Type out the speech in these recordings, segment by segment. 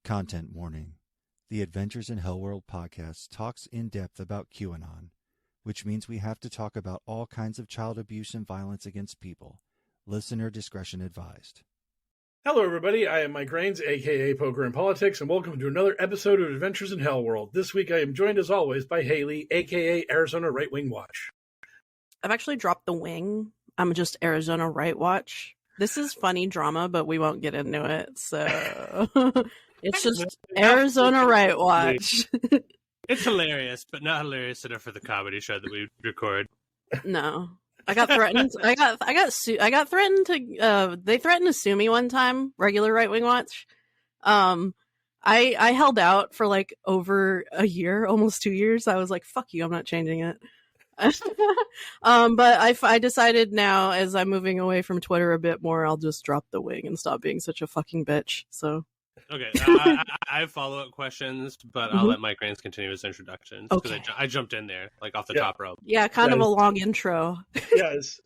Content warning. The Adventures in HellwQrld podcast talks in depth about QAnon, which means we have to talk about all kinds of child abuse and violence against people. Listener discretion advised. Hello, everybody. I am Mike Raines, a.k.a. Poker and Politics, and welcome to another episode of Adventures in HellwQrld. This week, I am joined, as always, by Haley, a.k.a. Arizona Right Wing Watch. I've actually dropped the wing. I'm just Arizona Right Watch. This is funny drama, but we won't get into it, so... It's just Arizona Right Watch. It's hilarious, but not hilarious enough for the comedy show that we record. No, I got threatened. I got threatened to. They threatened to sue me one time. Regular Right Wing Watch. I held out for like over a year, almost 2 years. I was like, "Fuck you! I'm not changing it." But I decided now, as I'm moving away from Twitter a bit more, I'll just drop the wing and stop being such a fucking bitch. So. Okay, I have follow-up questions, but I'll let Mike Raines continue his introduction because I jumped in there like off the top rope. Yeah, kind of a long intro. Yes,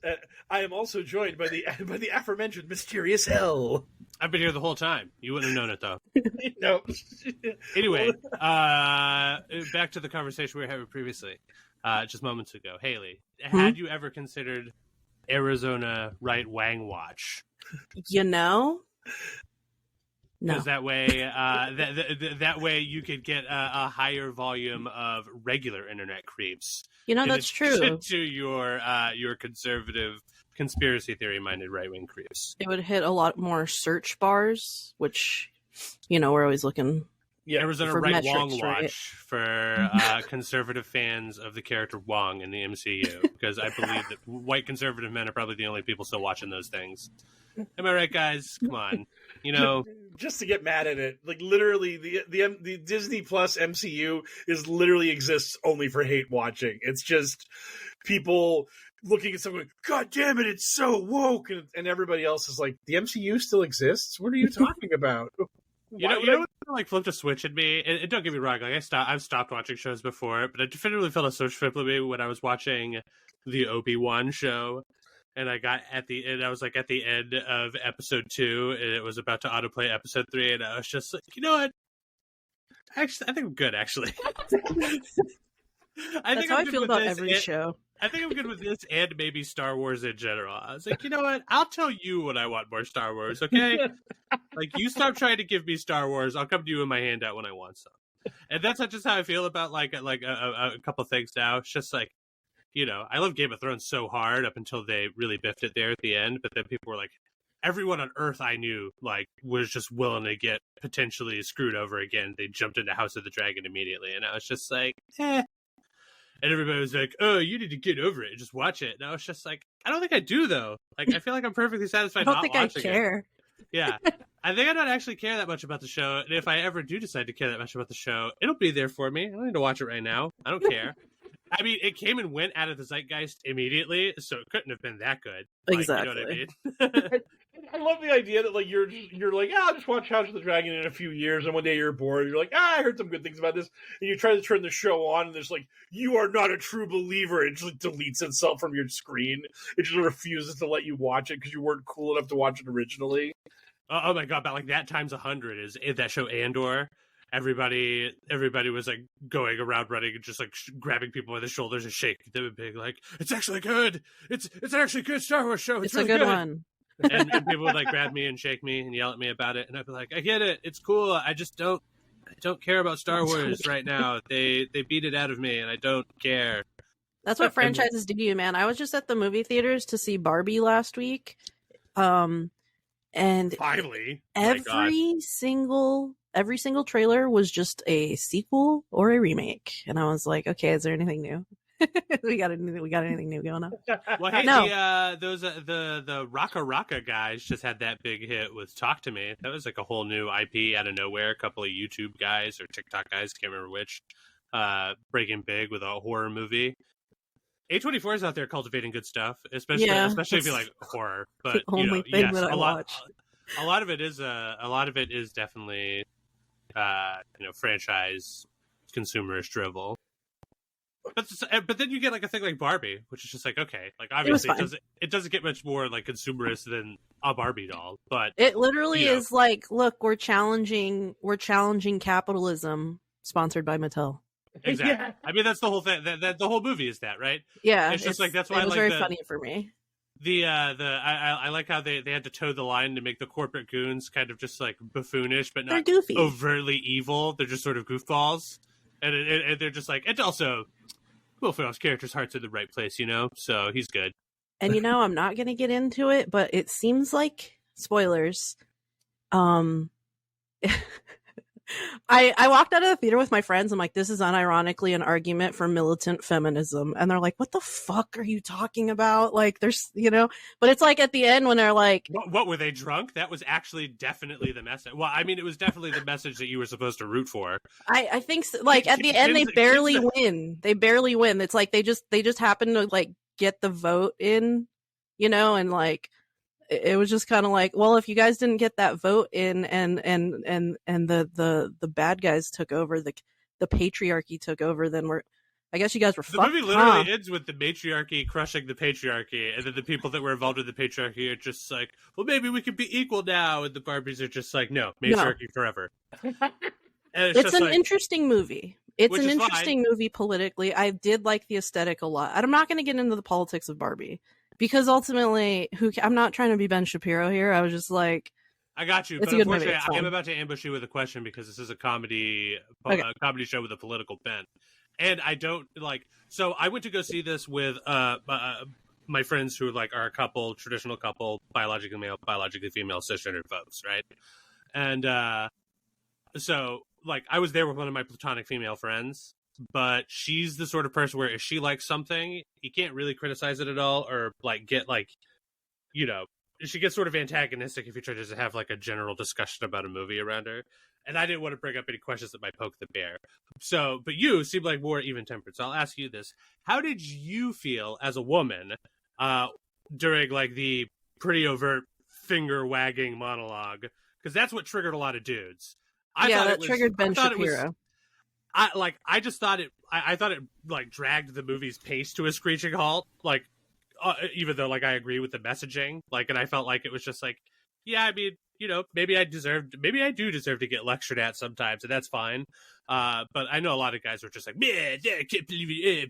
I am also joined by the aforementioned mysterious Hell. I've been here the whole time. You wouldn't have known it though. No. Anyway, back to the conversation we were having previously, just moments ago. Haley, had you ever considered Arizona Right Wang Watch? You know. Because that way, that way you could get a higher volume of regular internet creeps. You know, that's true. To your conservative, conspiracy theory minded right wing creeps. It would hit a lot more search bars, which, you know, we're always looking. Yeah, Arizona Right metrics, Wong right? Watch for conservative fans of the character Wong in the MCU, because I believe that white conservative men are probably the only people still watching those things. Am I right, guys? Come on, you know. Just to get mad at it, like literally, the Disney Plus MCU literally exists only for hate watching. It's just people looking at something, God damn it, it's so woke, and everybody else is like, the MCU still exists? What are you talking about? You know, like flipped a switch at me. And don't get me wrong, like I've stopped watching shows before, but I definitively felt a switch flip at me when I was watching the Obi-Wan show. And I was like at the end of episode 2, and it was about to autoplay episode 3, and I was just like, you know what? Actually, I think I'm good. Actually, That's how I feel about every show. I think I'm good with this, and maybe Star Wars in general. I was like, you know what? I'll tell you when I want more Star Wars. Okay, like you stop trying to give me Star Wars. I'll come to you in my handout when I want some. And that's not just how I feel about like a couple things now. It's just like, you know, I love Game of Thrones so hard up until they really biffed it there at the end. But then people were like, everyone on Earth I knew like was just willing to get potentially screwed over again. They jumped into House of the Dragon immediately, and I was just like, eh. And everybody was like, oh, you need to get over it and just watch it. And I was just like, I don't think I do though. Like I feel like I'm perfectly satisfied. I don't think I care. It. Yeah, I think I don't actually care that much about the show. And if I ever do decide to care that much about the show, it'll be there for me. I don't need to watch it right now. I don't care. I mean, it came and went out of the zeitgeist immediately, so it couldn't have been that good. Like, Exactly. You know what I mean? I love the idea that like you're like, I'll just watch House of the Dragon in a few years, and one day you're bored, you're like, I heard some good things about this, and you try to turn the show on, and there's like, you are not a true believer. It just like, deletes itself from your screen. It just refuses to let you watch it because you weren't cool enough to watch it originally. Oh my god! About like that times 100 is that show Andor. Everybody was like going around running and just like grabbing people by the shoulders and shaking them and being like, "It's actually good. It's actually a good Star Wars show. It's really a good one." And people would like grab me and shake me and yell at me about it, and I'd be like, "I get it. It's cool. I just don't care about Star Wars right now. They beat it out of me, and I don't care." That's what franchises do to you, man. I was just at the movie theaters to see Barbie last week, and finally, every single trailer was just a sequel or a remake, and I was like, okay, is there anything new? we got anything new going on? Well, hey, no. The Raka Raka guys just had that big hit with Talk to Me. That was like a whole new IP out of nowhere. A couple of YouTube guys or TikTok guys, can't remember which, breaking big with a horror movie. A24 is out there cultivating good stuff, especially if you like horror. But you know, yes, a lot of it is definitely franchise consumerist drivel. But then you get like a thing like Barbie, which is just like, okay, like obviously it doesn't get much more like consumerist than a Barbie doll, but it literally you know. is like, look, we're challenging capitalism, sponsored by Mattel. Exactly. Yeah. I mean, that's the whole thing. That the whole movie is that, right? Yeah, It's just like that's why it was like very funny for me. I like how they had to toe the line to make the corporate goons kind of just like buffoonish, but They're not goofy. overtly evil. They're just sort of goofballs, and they're just like, and also Will Ferrell's character's heart's in the right place, you know, so he's good. And I'm not going to get into it, but it seems like spoilers. I walked out of the theater with my friends. I'm like, this is unironically an argument for militant feminism. And they're like, what the fuck are you talking about? Like, there's, but it's like at the end when they're like, what were they drunk? That was actually definitely the message. Well, I mean, it was definitely the message that you were supposed to root for. I think so. Like at the end, they barely win. They barely win. It's like they just happen to like get the vote in, and like, it was just kind of like, well, if you guys didn't get that vote in and the bad guys took over, the patriarchy took over, then I guess you guys were fucked. The movie literally ends with the matriarchy crushing the patriarchy, and then the people that were involved in the patriarchy are just like, well, maybe we could be equal now, and the Barbies are just like, no, matriarchy forever. And it's an interesting movie. It's an interesting movie politically. I did like the aesthetic a lot. I'm not going to get into the politics of Barbie. Because ultimately, I'm not trying to be Ben Shapiro here. I was just like, I got you, but unfortunately, I am about to ambush you with a question because this is a comedy show with a political bent, and I don't like. So I went to go see this with my friends who like are a couple, traditional couple, biologically male, biologically female, cisgender folks, right? And so like I was there with one of my platonic female friends. But she's the sort of person where if she likes something, you can't really criticize it at all, or like get like, she gets sort of antagonistic if you try to have like a general discussion about a movie around her. And I didn't want to bring up any questions that might poke the bear. So, but you seem like more even-tempered. So I'll ask you this: how did you feel as a woman during like the pretty overt finger-wagging monologue? Because that's what triggered a lot of dudes. Triggered Ben Shapiro. I just thought it like dragged the movie's pace to a screeching halt, like even though like I agree with the messaging, like, and I felt like it was just like, yeah, I mean, maybe I do deserve to get lectured at sometimes, and that's fine. But I know a lot of guys were just like, man, I can't believe it.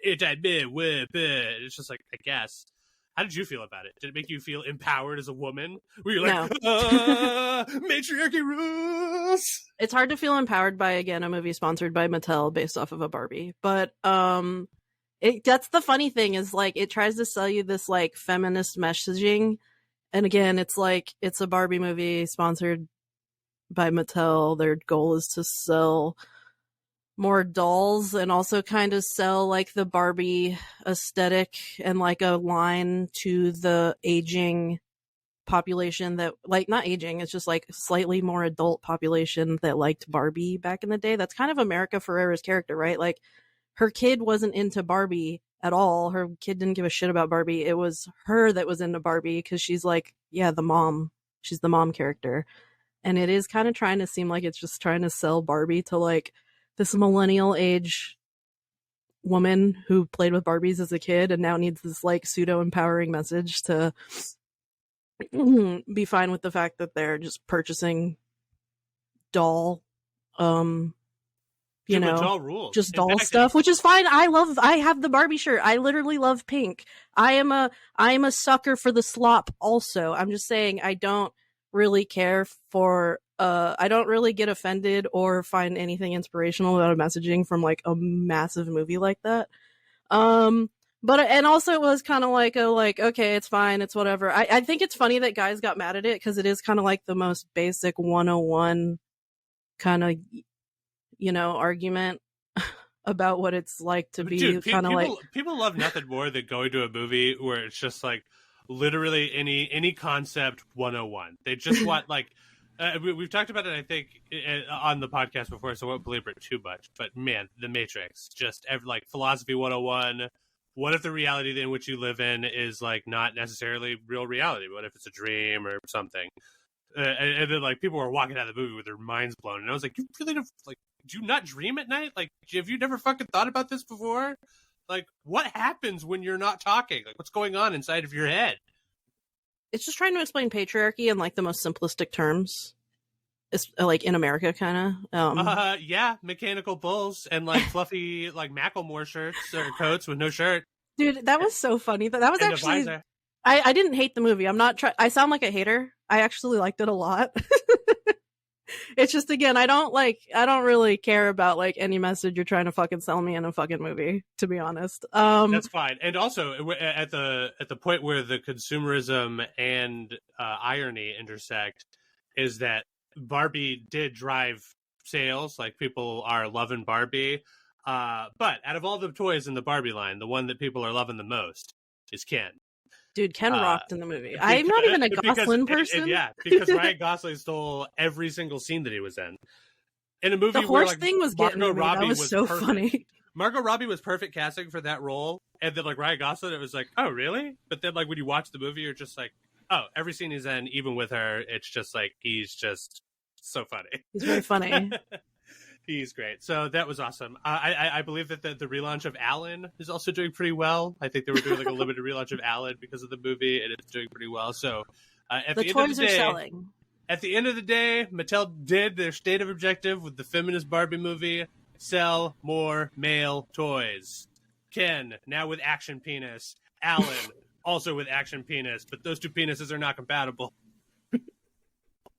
It's just like, I guess. How did you feel about it? Did it make you feel empowered as a woman? Were you like, matriarchy rules? It's hard to feel empowered by, again, a movie sponsored by Mattel based off of a Barbie. But that's the funny thing is, like, it tries to sell you this, like, feminist messaging. And again, it's like, it's a Barbie movie sponsored by Mattel. Their goal is to sell more dolls and also kind of sell like the Barbie aesthetic and like a line to the aging population that like not aging, it's just like slightly more adult population that liked Barbie back in the day. That's kind of America Ferrera's character, right? Like her kid wasn't into Barbie at all. Her kid didn't give a shit about Barbie. It was her that was into Barbie because she's like, yeah, the mom. She's the mom character. And it is kind of trying to seem like it's just trying to sell Barbie to like this millennial age woman who played with Barbies as a kid and now needs this like pseudo empowering message to be fine with the fact that they're just purchasing doll, doll rules. Just doll stuff, which is fine. I have the Barbie shirt. I literally love pink. I am a sucker for the slop also. I'm just saying I don't really care for I don't really get offended or find anything inspirational about a messaging from like a massive movie like that. But and also it was kind of like okay, it's fine, it's whatever. I think it's funny that guys got mad at it because it is kind of like the most basic 101 kind of argument about what it's like to be kind of like people love nothing more than going to a movie where it's just like literally any concept 101. They just want like we've talked about it, I think, on the podcast before, so I won't belabor it too much. But man, The Matrix, just like philosophy 101. What if the reality in which you live in is like not necessarily real reality? What if it's a dream or something? and then like people were walking out of the movie with their minds blown, and I was like, you really don't, like, do you not dream at night? Like, have you never fucking thought about this before? Like, what happens when you're not talking? Like, what's going on inside of your head? It's just trying to explain patriarchy in like the most simplistic terms. It's like in America, kind of. Yeah, mechanical bulls and like fluffy like Macklemore shirts or coats with no shirt. Dude, that was so funny. That was And actually. I didn't hate the movie. I'm not I sound like a hater. I actually liked it a lot. It's just, again, I don't really care about like any message you're trying to fucking sell me in a fucking movie, to be honest. That's fine. And also at the point where the consumerism and irony intersect is that Barbie did drive sales. Like, people are loving Barbie. But out of all the toys in the Barbie line, the one that people are loving the most is Ken. Dude, Ken rocked in the movie. I'm not even a Gosling person. Yeah, because Ryan Gosling stole every single scene that he was in. In a movie the where horse like, thing was getting Margot me. Robbie That was so perfect. funny. Margot Robbie was perfect casting for that role, and then like Ryan Gosling, it was like, oh really? But then like when you watch the movie, you're just like, oh, every scene he's in, even with her, it's just like he's just so funny. He's very funny. He's great. So that was awesome. I believe that the relaunch of Alan is also doing pretty well. I think they were doing like a limited relaunch of Alan because of the movie, and it's doing pretty well. So at the end toys of the day, are selling. At the end of the day, Mattel did their stated objective with the feminist Barbie movie: sell more male toys. Ken, now with action penis. Alan, also with action penis, but those two penises are not compatible.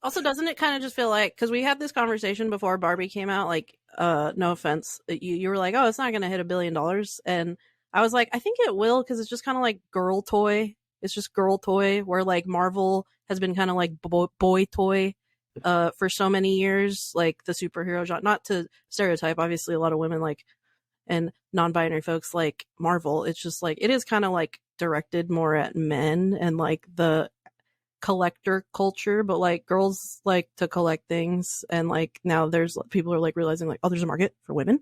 Also, doesn't it kind of just feel like, because we had this conversation before Barbie came out, like, no offense, you were like, oh, it's not going to hit $1 billion. And I was like, I think it will, because it's just kind of like girl toy. It's just girl toy, where like Marvel has been kind of like boy toy for so many years, like the superhero genre. Not to stereotype, obviously a lot of women like, and non-binary folks like Marvel. It's just like, it is kind of like directed more at men and like the collector culture, but like girls like to collect things, and like now there's people are like realizing like, oh, there's a market for women.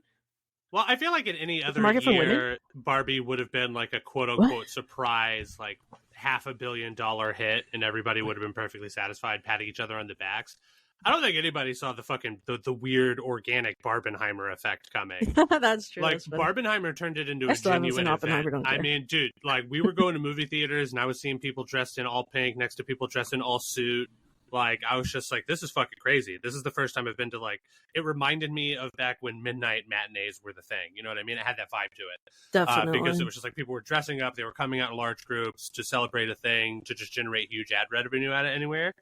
Well, I feel like in any other market for year, women? Barbie would have been like a quote unquote surprise, like $500 million hit, and everybody would have been perfectly satisfied, patting each other on the backs. I don't think anybody saw the fucking the weird organic Barbenheimer effect coming. That's true. Like, Barbenheimer turned it into I a still haven't genuine seen Oppenheimer, event. don't I care. mean, dude, like, we were going to movie theaters, and I was seeing people dressed in all pink next to people dressed in all suit. Like, I was just like, this is fucking crazy. This is the first time I've been to, like, it reminded me of back when midnight matinees were the thing. You know what I mean? It had that vibe to it. Definitely. Because it was just like people were dressing up, they were coming out in large groups to celebrate a thing, to just generate huge ad revenue out of anywhere.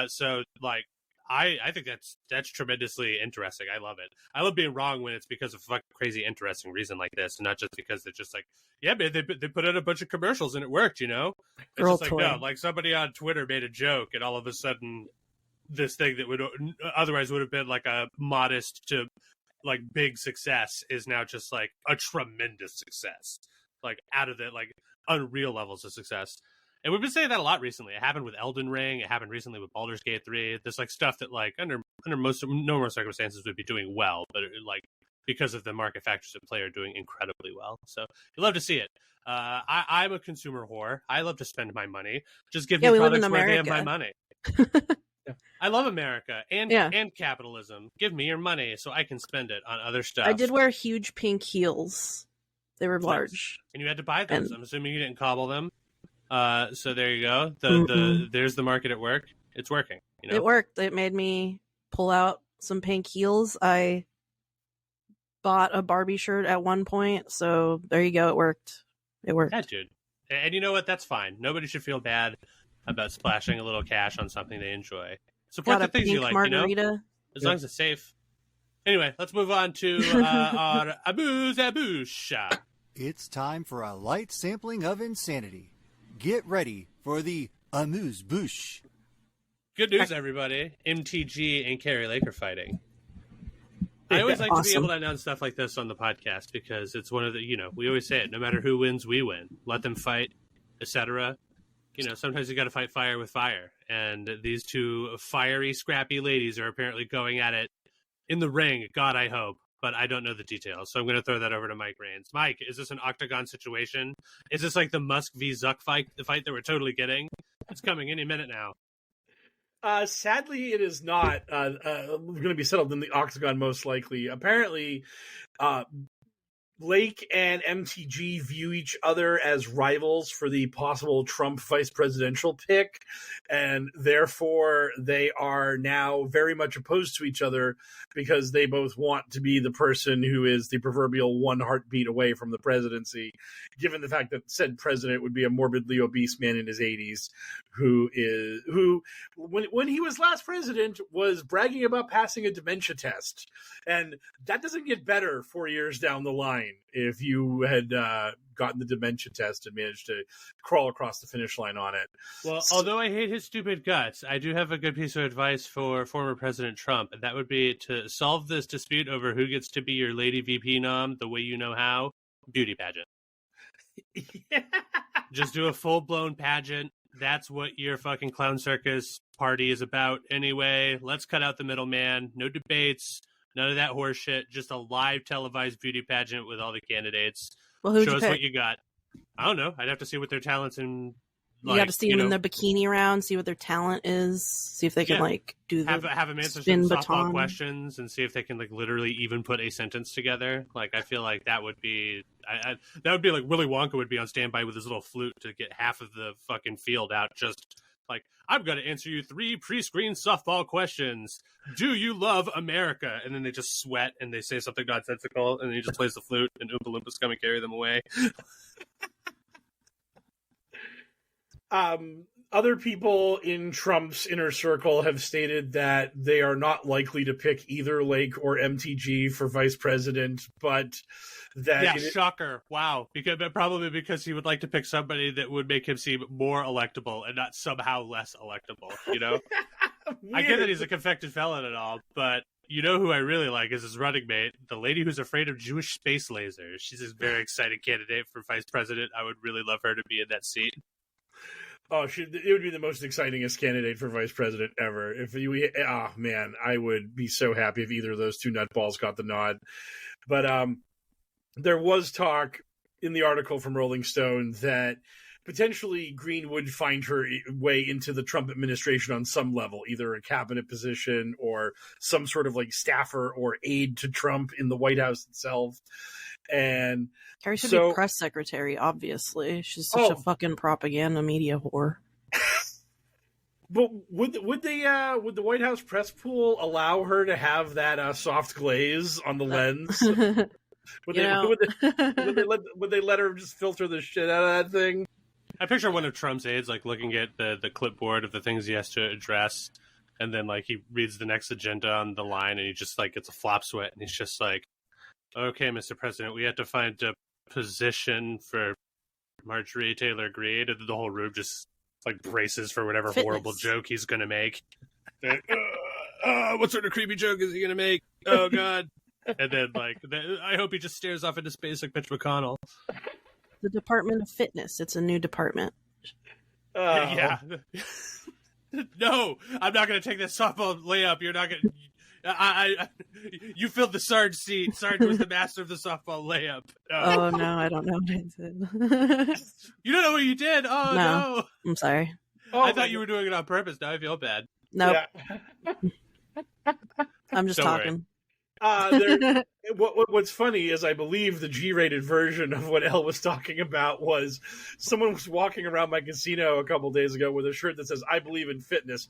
So, like, I think that's tremendously interesting. I love it. I love being wrong when it's because of a fucking crazy interesting reason like this, and not just because they're just like, yeah, man, they put out a bunch of commercials and it worked, you know? It's Girl just toy. like, no, like somebody on Twitter made a joke, and all of a sudden this thing that would otherwise would have been like a modest to like big success is now just like a tremendous success, like out of the like unreal levels of success. And we've been saying that a lot recently. It happened with Elden Ring. It happened recently with Baldur's Gate 3. There's like stuff that like under most normal circumstances would be doing well, but like because of the market factors at play are doing incredibly well. So you love to see it. I'm a consumer whore. I love to spend my money. Just give me we live in products where they have my America. money. I love America and capitalism. Give me your money so I can spend it on other stuff. I did wear huge pink heels. They were large. And you had to buy those. And- I'm assuming you didn't cobble them. So there you go. There's the market at work. It's working. You know? It worked. It made me pull out some pink heels. I bought a Barbie shirt at one point, so there you go. It worked. It worked. Yeah, dude. And you know what? That's fine. Nobody should feel bad about splashing a little cash on something they enjoy. Support Got the a things pink you like, margarita. you know? As long as it's safe. Anyway, let's move on to our Abusha. It's time for a light sampling of insanity. Get ready for the amuse-bouche. Good news, everybody. MTG and Carrie Lake are fighting. I always like to be able to announce stuff like this on the podcast because it's one of the, you know, we always say it, no matter who wins, we win. Let them fight, etc. You know, sometimes you got to fight fire with fire. And these two fiery, scrappy ladies are apparently going at it in the ring. God, I hope. But I don't know the details. So I'm going to throw that over to Mike Rains. Mike, is this an octagon situation? Is this like the Musk v. Zuck fight, the fight that we're totally getting? It's coming any minute now. Sadly, it is not going to be settled in the Octagon, most likely. Apparently, Lake and MTG view each other as rivals for the possible Trump vice presidential pick, and therefore they are now very much opposed to each other because they both want to be the person who is the proverbial one heartbeat away from the presidency, given the fact that said president would be a morbidly obese man in his 80s who when he was last president was bragging about passing a dementia test, and that doesn't get better 4 years down the line if you had gotten the dementia test and managed to crawl across the finish line on it. Well, although I hate his stupid guts, I do have a good piece of advice for former President Trump, and that would be to solve this dispute over who gets to be your lady VP nom the way you know how. Beauty pageant. Yeah. Just do a full-blown pageant. That's what your fucking clown circus party is about anyway. Let's cut out the middleman. No debates. None of that horse shit. Just a live televised beauty pageant with all the candidates. Well, Show us what you got. I don't know. I'd have to see what their talents and you got to see them in their bikini round, see what their talent is, see if they can do the have them answer spin some baton softball questions and see if they can literally even put a sentence together. I feel like that would be that would be like Willy Wonka would be on standby with his little flute to get half of the fucking field out. Just I'm going to answer you 3 pre-screened softball questions. Do you love America? And then they just sweat and they say something nonsensical, and then he just plays the flute, and Oompa Loompas come and carry them away. Other people in Trump's inner circle have stated that they are not likely to pick either Lake or MTG for vice president, but that shocker. Wow. Probably because he would like to pick somebody that would make him seem more electable and not somehow less electable, you know? I get that he's a convicted felon and all, but you know who I really like is his running mate, the lady who's afraid of Jewish space lasers. She's a very exciting candidate for vice president. I would really love her to be in that seat. Oh, it would be the most excitingest candidate for vice president ever. I would be so happy if either of those two nutballs got the nod. But there was talk in the article from Rolling Stone that potentially Green would find her way into the Trump administration on some level, either a cabinet position or some sort of staffer or aide to Trump in the White House itself. And Carrie should be press secretary, obviously. She's such a fucking propaganda media whore. But would the White House press pool allow her to have that soft glaze on the lens? Would they let her just filter the shit out of that thing? I picture one of Trump's aides looking at the clipboard of the things he has to address, and then he reads the next agenda on the line, and he just gets a flop sweat, and he's just like, "Okay, Mr. President, we have to find a position for Marjorie Taylor Greene," and the whole room just braces for whatever horrible joke he's gonna make. What sort of creepy joke is he gonna make? Oh God! And then I hope he just stares off into space like Mitch McConnell. The Department of Fitness. It's a new department. Yeah. No, I'm not going to take this softball layup. You're not going to... You filled the Sarge seat. Sarge was the master of the softball layup. Oh, no, I don't know what I did. You don't know what you did? Oh, no. I'm sorry. I thought you were doing it on purpose. Now I feel bad. Nope. Yeah. I'm just talking. What's funny is I believe the G-rated version of what Elle was talking about was someone was walking around my casino a couple days ago with a shirt that says "I believe in fitness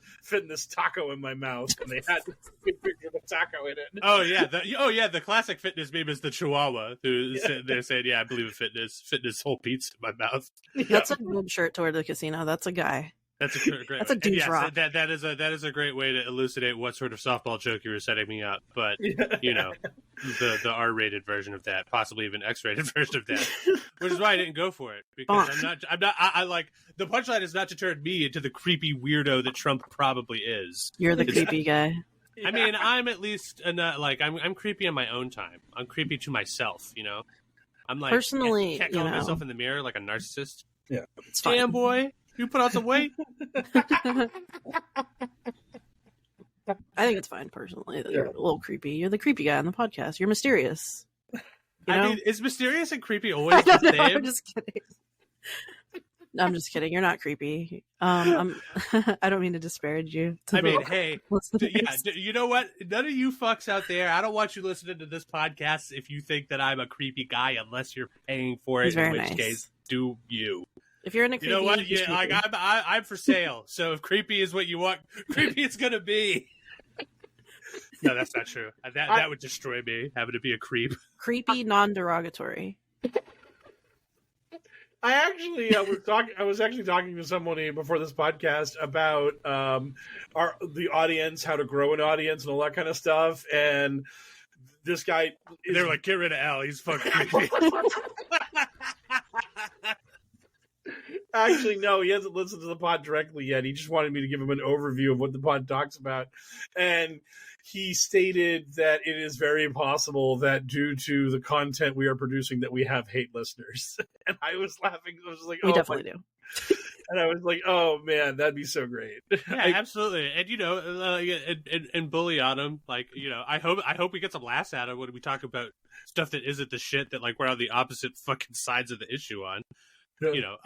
taco in my mouth," and they had a picture of a taco in it. Oh yeah, the classic fitness meme is the Chihuahua they're saying, "Yeah, I believe in fitness whole pizza in my mouth." That's a good shirt to wear to the casino. That's a guy. That's a great. That's a douche rock. That is a great way to elucidate what sort of softball joke you were setting me up. But the R-rated version of that, possibly even X-rated version of that, which is why I didn't go for it, because I like the punchline is not to turn me into the creepy weirdo that Trump probably is. You're the creepy guy. I mean, I'm at least I'm creepy in my own time. I'm creepy to myself. I'm personally can't call myself in the mirror like a narcissist. Yeah, it's fine. Damn boy. You put on some weight? I think it's fine, personally. You're a little creepy. You're the creepy guy on the podcast. You're mysterious. I mean, is mysterious and creepy always the same? I'm just kidding. I'm just kidding. You're not creepy. I don't mean to disparage you. I mean, hey, listeners. you know what? None of you fucks out there, I don't want you listening to this podcast if you think that I'm a creepy guy, unless you're paying for it, He's very in which nice. case, do you. If you're in a creepy, You know what? he's Yeah, like creepy. I'm for sale. So if creepy is what you want, creepy it's gonna be. No, that's not true. That would destroy me, having to be a creep. Creepy, non-derogatory. I was actually talking to somebody before this podcast about the audience, how to grow an audience, and all that kind of stuff. And this guy, They were like, "Get rid of Al. He's fucking creepy." actually, no, he hasn't listened to the pod directly yet. He just wanted me to give him an overview of what the pod talks about, and he stated that it is very possible that due to the content we are producing that we have hate listeners. And I was laughing. I was like, We definitely do. And I was like, oh man, that'd be so great. Yeah, absolutely. And and bully on him. Like, I hope we get some laughs at him when we talk about stuff that isn't the shit that like we're on the opposite fucking sides of the issue on.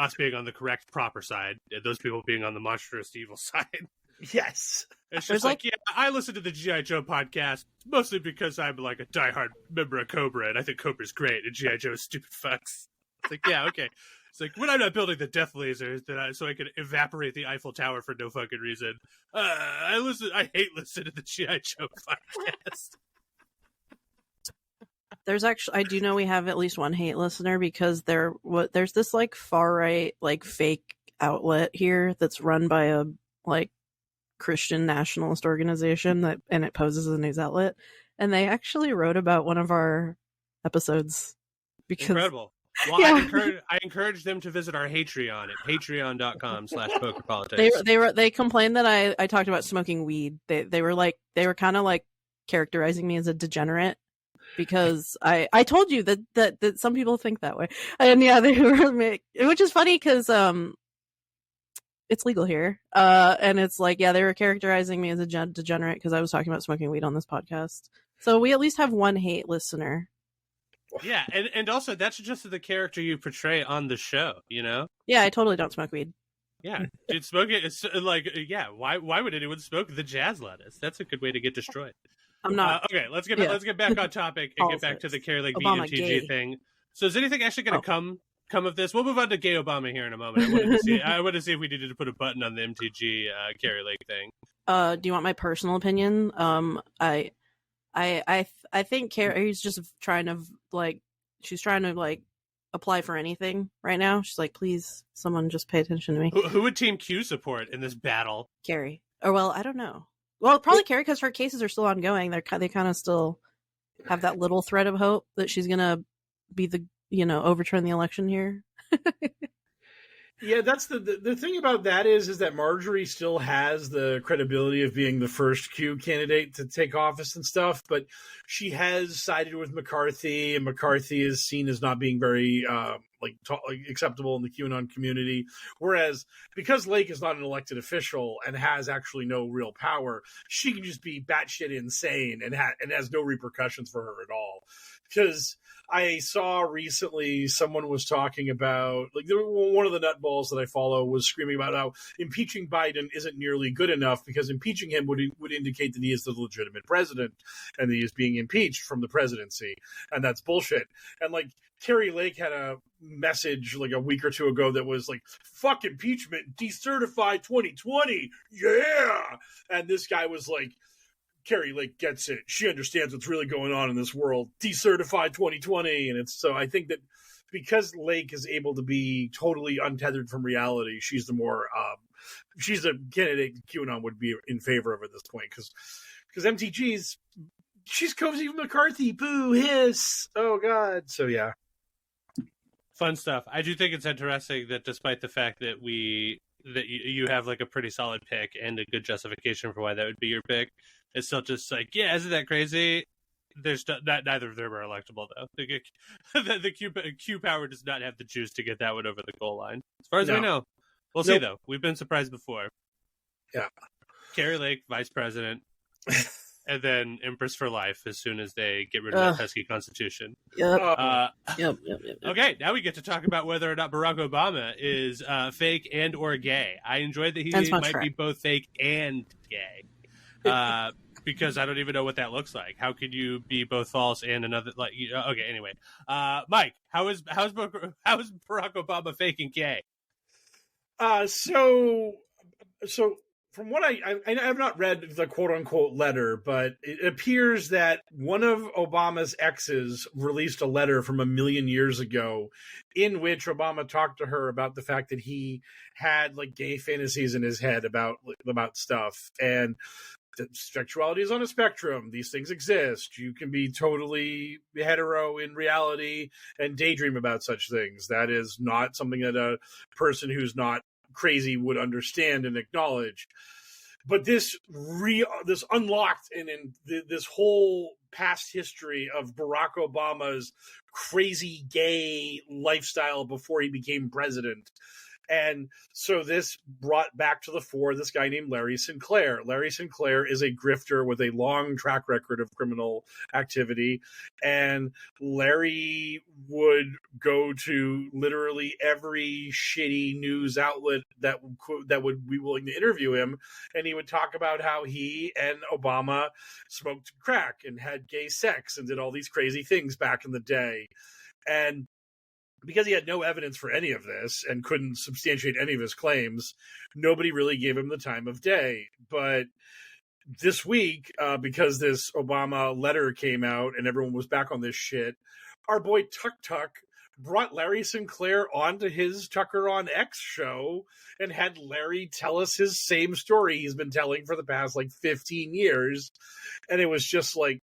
Us being on the correct proper side, and those people being on the monstrous evil side. Yes. It's just like, I listen to the G.I. Joe podcast mostly because I'm like a diehard member of Cobra, and I think Cobra's great, and G.I. Joe's stupid fucks. It's like, yeah, okay. It's like, when I'm not building the death lasers so I can evaporate the Eiffel Tower for no fucking reason, I hate listening to the G.I. Joe podcast. I do know we have at least one hate listener because there's this like far right like fake outlet here that's run by a like Christian nationalist organization and it poses as a news outlet, and they actually wrote about one of our episodes because Incredible. Well, yeah. I encourage them to visit our Patreon at patreon.com/pokerpolitics. They complained that I talked about smoking weed. They were kind of like characterizing me as a degenerate because I told you that some people think that way, and yeah, they were, which is funny because it's legal here, and it's like, yeah, they were characterizing me as a degenerate because I was talking about smoking weed on this podcast. So we at least have one hate listener. Yeah, and also that's just the character you portray on the show, Yeah, I totally don't smoke weed. Yeah, dude, smoke it. It's like, yeah, why would anyone smoke the jazz lettuce? That's a good way to get destroyed. I'm not. Okay, let's get back on topic and get back to the Carrie Lake Obama MTG gay. thing. So is anything actually going to come of this? We'll move on to gay Obama here in a moment. I wanted to see if we needed to put a button on the MTG Carrie Lake thing. Do you want my personal opinion? I think Carrie's just trying to she's trying to apply for anything right now. She's like, please, someone just pay attention to me. Who would Team Q support in this battle? Carrie. Or well, I don't know. Well, probably Carrie because her cases are still ongoing. They kind of still have that little thread of hope that she's gonna be overturn the election here. Yeah, that's the thing about that is that Marjorie still has the credibility of being the first Q candidate to take office and stuff, but she has sided with McCarthy, and McCarthy is seen as not being very acceptable in the QAnon community. Whereas because Lake is not an elected official and has actually no real power, she can just be batshit insane and has no repercussions for her at all. Because I saw recently someone was talking about, one of the nutballs that I follow was screaming about how impeaching Biden isn't nearly good enough because impeaching him would indicate that he is the legitimate president and that he is being impeached from the presidency. And that's bullshit. And Carrie Lake had a message a week or two ago that was like, fuck impeachment, decertify 2020. Yeah. And this guy was like, Carrie Lake gets it. She understands what's really going on in this world. Decertify 2020. And so I think that because Lake is able to be totally untethered from reality, she's the more, she's a candidate QAnon would be in favor of at this point. Because she's cozy McCarthy. Boo, hiss. Oh, God. So, yeah. Fun stuff. I do think it's interesting that despite the fact that you have a pretty solid pick and a good justification for why that would be your pick, it's still just yeah, isn't that crazy? There's neither of them are electable though. The Q power does not have the juice to get that one over the goal line, as far as we know. We'll see though. We've been surprised before. Yeah, Carrie Lake, vice president, and then Empress for life as soon as they get rid of that pesky constitution. Yep. Yep. Okay, now we get to talk about whether or not Barack Obama is fake and or gay. I enjoyed that he might be both fake and gay. Because I don't even know what that looks like. How could you be both false and another? Like, okay, anyway, Mike, how's Barack Obama fake and gay? So from what I have not read the quote unquote letter, but it appears that one of Obama's exes released a letter from 1 million years ago in which Obama talked to her about the fact that he had like gay fantasies in his head about stuff, and sexuality is on a spectrum. These things exist. You can be totally hetero in reality and daydream about such things. That is not something that a person who's not crazy would understand and acknowledge. But this unlocked and in this whole past history of Barack Obama's crazy gay lifestyle before he became president. And so this brought back to the fore this guy named Larry Sinclair. Larry Sinclair is a grifter with a long track record of criminal activity. And Larry would go to literally every shitty news outlet that would be willing to interview him. And he would talk about how he and Obama smoked crack and had gay sex and did all these crazy things back in the day. And because he had no evidence for any of this and couldn't substantiate any of his claims, nobody really gave him the time of day. But this week, because this Obama letter came out and everyone was back on this shit, our boy Tuck brought Larry Sinclair onto his Tucker on X show and had Larry tell us his same story he's been telling for the past 15 years. And it was just like,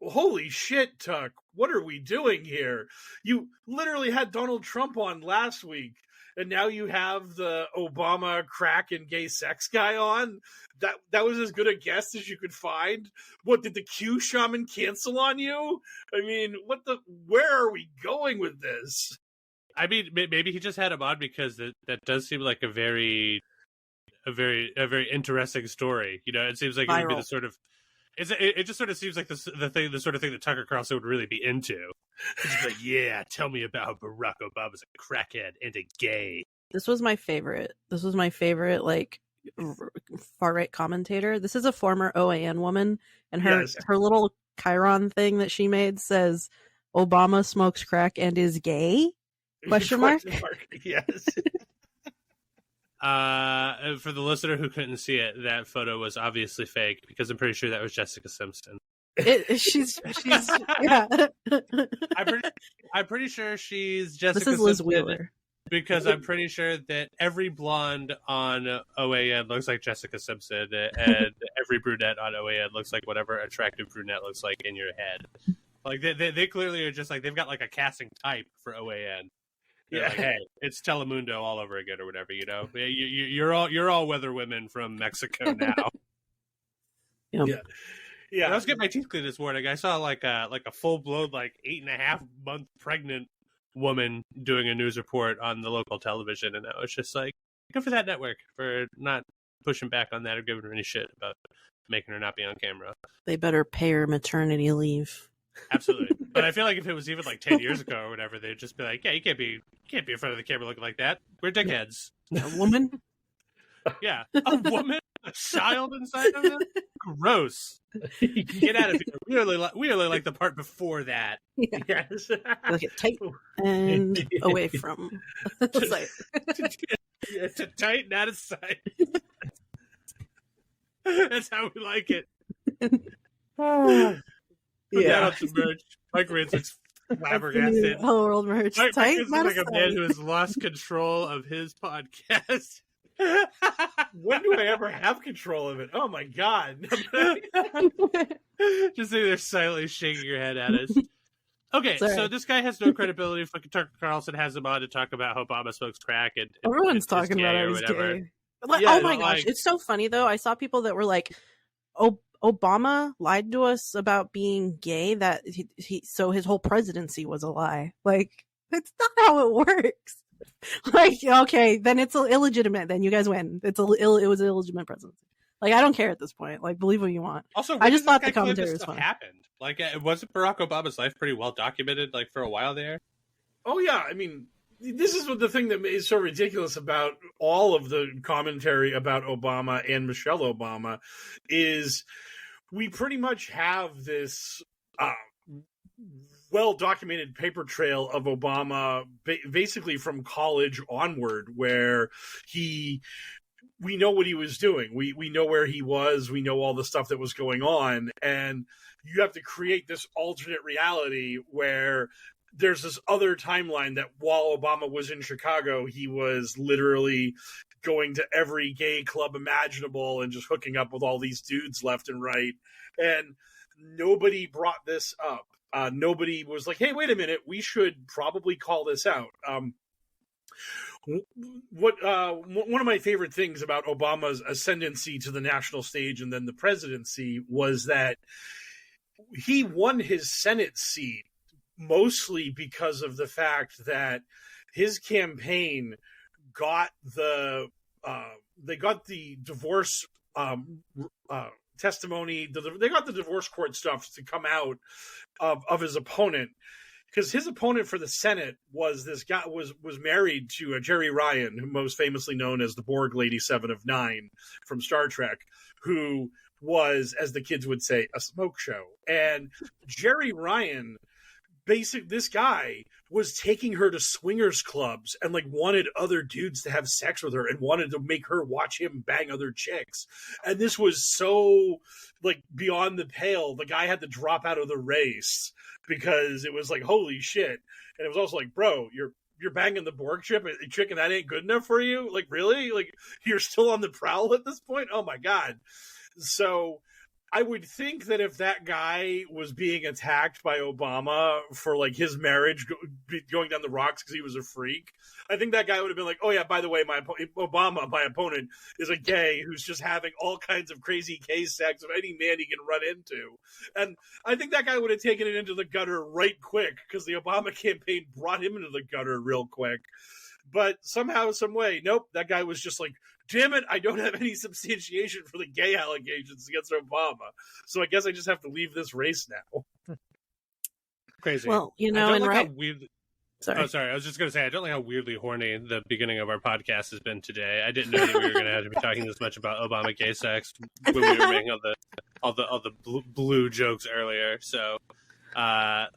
holy shit, Tuck, what are we doing here? You literally had Donald Trump on last week, and now you have the Obama crack and gay sex guy on? That was as good a guest as you could find? What, did the Q shaman cancel on you? I mean, where are we going with this? I mean, maybe he just had him on because that does seem like a very interesting story. You know, it seems like it would be the sort of It just sort of seems like the sort of thing that Tucker Carlson would really be into. It's like, yeah, tell me about how Barack Obama's a crackhead and a gay. This was my favorite, far right commentator. This is a former OAN woman, and her little Chiron thing that she made says, "Obama smokes crack and is gay?" Question mark. Yes. For the listener who couldn't see it, that photo was obviously fake because I'm pretty sure that was Jessica Simpson. She's yeah. I'm pretty sure she's Jessica. This is Liz Simpson Wheeler. Because I'm pretty sure that every blonde on OAN looks like Jessica Simpson, and every brunette on OAN looks like whatever attractive brunette looks like in your head. Like they clearly are just like they've got like a casting type for OAN. They're like, hey, it's Telemundo all over again, or whatever. You know, you're all weather women from Mexico now. Yeah. I was getting my teeth cleaned this morning. I saw like a full blown 8.5-month pregnant woman doing a news report on the local television, and I was just like, good for that network for not pushing back on that or giving her any shit about making her not be on camera. They better pay her maternity leave. Absolutely. But I feel like if it was even 10 years ago or whatever, they'd just be like, yeah, you can't be in front of the camera looking like that. We're dickheads. A woman? Yeah. A woman? A child inside of it? Gross. Get out of here. We only like the part before that. Yeah. Yes. Look at tight and away from the site. Yeah, to tighten out of sight. That's how we like it. Put that on some merch. Mike Ransom's flabbergasted. HellwQrld merch. Mike Tight, is not like a sight. man who has lost control of his podcast. When do I ever have control of it? Oh my god. Just sitting there silently shaking your head at us. Okay, Sorry. so this guy has no credibility. Fucking Tucker Carlson has him on to talk about how Obama smokes crack and Everyone's is talking gay about or how he's whatever. gay. Yeah, oh my gosh, it's so funny though. I saw people that were like, Obama lied to us about being gay, that so his whole presidency was a lie. Like, that's not how it works. Like, okay, then it's illegitimate. Then you guys win. It was an illegitimate presidency. Like, I don't care at this point. Like, believe what you want. Also, I just thought the claim commentary this was stuff funny. happened. Like, wasn't Barack Obama's life pretty well documented? Like for a while there. Oh yeah, I mean, this is what the thing that is so ridiculous about all of the commentary about Obama and Michelle Obama is we pretty much have this well-documented paper trail of Obama basically from college onward, where we know what he was doing. We know where he was. We know all the stuff that was going on. And you have to create this alternate reality where there's this other timeline that while Obama was in Chicago, he was literally going to every gay club imaginable and just hooking up with all these dudes left and right. And nobody brought this up. Nobody was like, hey, wait a minute, we should probably call this out. One of my favorite things about Obama's ascendancy to the national stage and then the presidency was that he won his Senate seat mostly because of the fact that his campaign got the divorce testimony. They got the divorce court stuff to come out of his opponent, because his opponent for the Senate was this guy was married to Jerry Ryan, who most famously known as the Borg Lady 7 of 9 from Star Trek, who was, as the kids would say, a smoke show. And Jerry Ryan, this guy was taking her to swingers clubs and like wanted other dudes to have sex with her and wanted to make her watch him bang other chicks. And this was so like beyond the pale. The guy had to drop out of the race because it was like, holy shit. And it was also like, bro, you're banging the Borg chick and that ain't good enough for you? Like, really? Like, you're still on the prowl at this point? Oh my God. So I would think that if that guy was being attacked by Obama for like his marriage going down the rocks because he was a freak, I think that guy would have been like, oh yeah, by the way, my opponent, is a gay who's just having all kinds of crazy gay sex of any man he can run into. And I think that guy would have taken it into the gutter right quick because the Obama campaign brought him into the gutter real quick. But somehow, some way, nope, that guy was just like, damn it, I don't have any substantiation for the gay allegations against Obama. So I guess I just have to leave this race now. Crazy. Well, you know, and right. Sorry. Oh, sorry. I was just going to say, I don't like how weirdly horny the beginning of our podcast has been today. I didn't know that we were going to have to be talking this much about Obama gay sex when we were making all the blue jokes earlier. So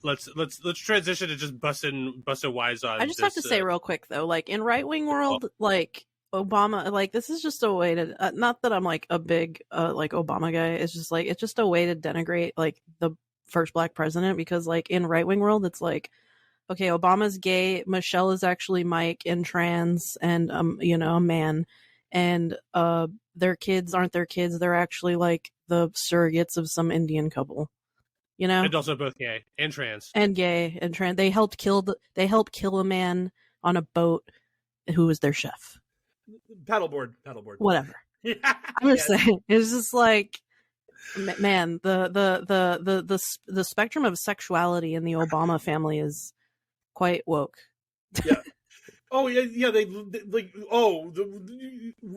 let's transition to just busting wise on. I just have to say real quick though, like in right wing world, like Obama, like this is just a way to not that I'm like a big like Obama guy. It's just a way to denigrate like the first black president, because like in right wing world, it's like, okay, Obama's gay, Michelle is actually Mike and trans and you know, a man, and their kids aren't their kids. They're actually like the surrogates of some Indian couple. You know, and also both gay and trans. And gay and trans. They helped kill a man on a boat who was their chef. Paddleboard. Whatever. I'm just saying, it's just like, man, the spectrum of sexuality in the Obama family is quite woke. Yeah. Oh yeah. They like. Oh,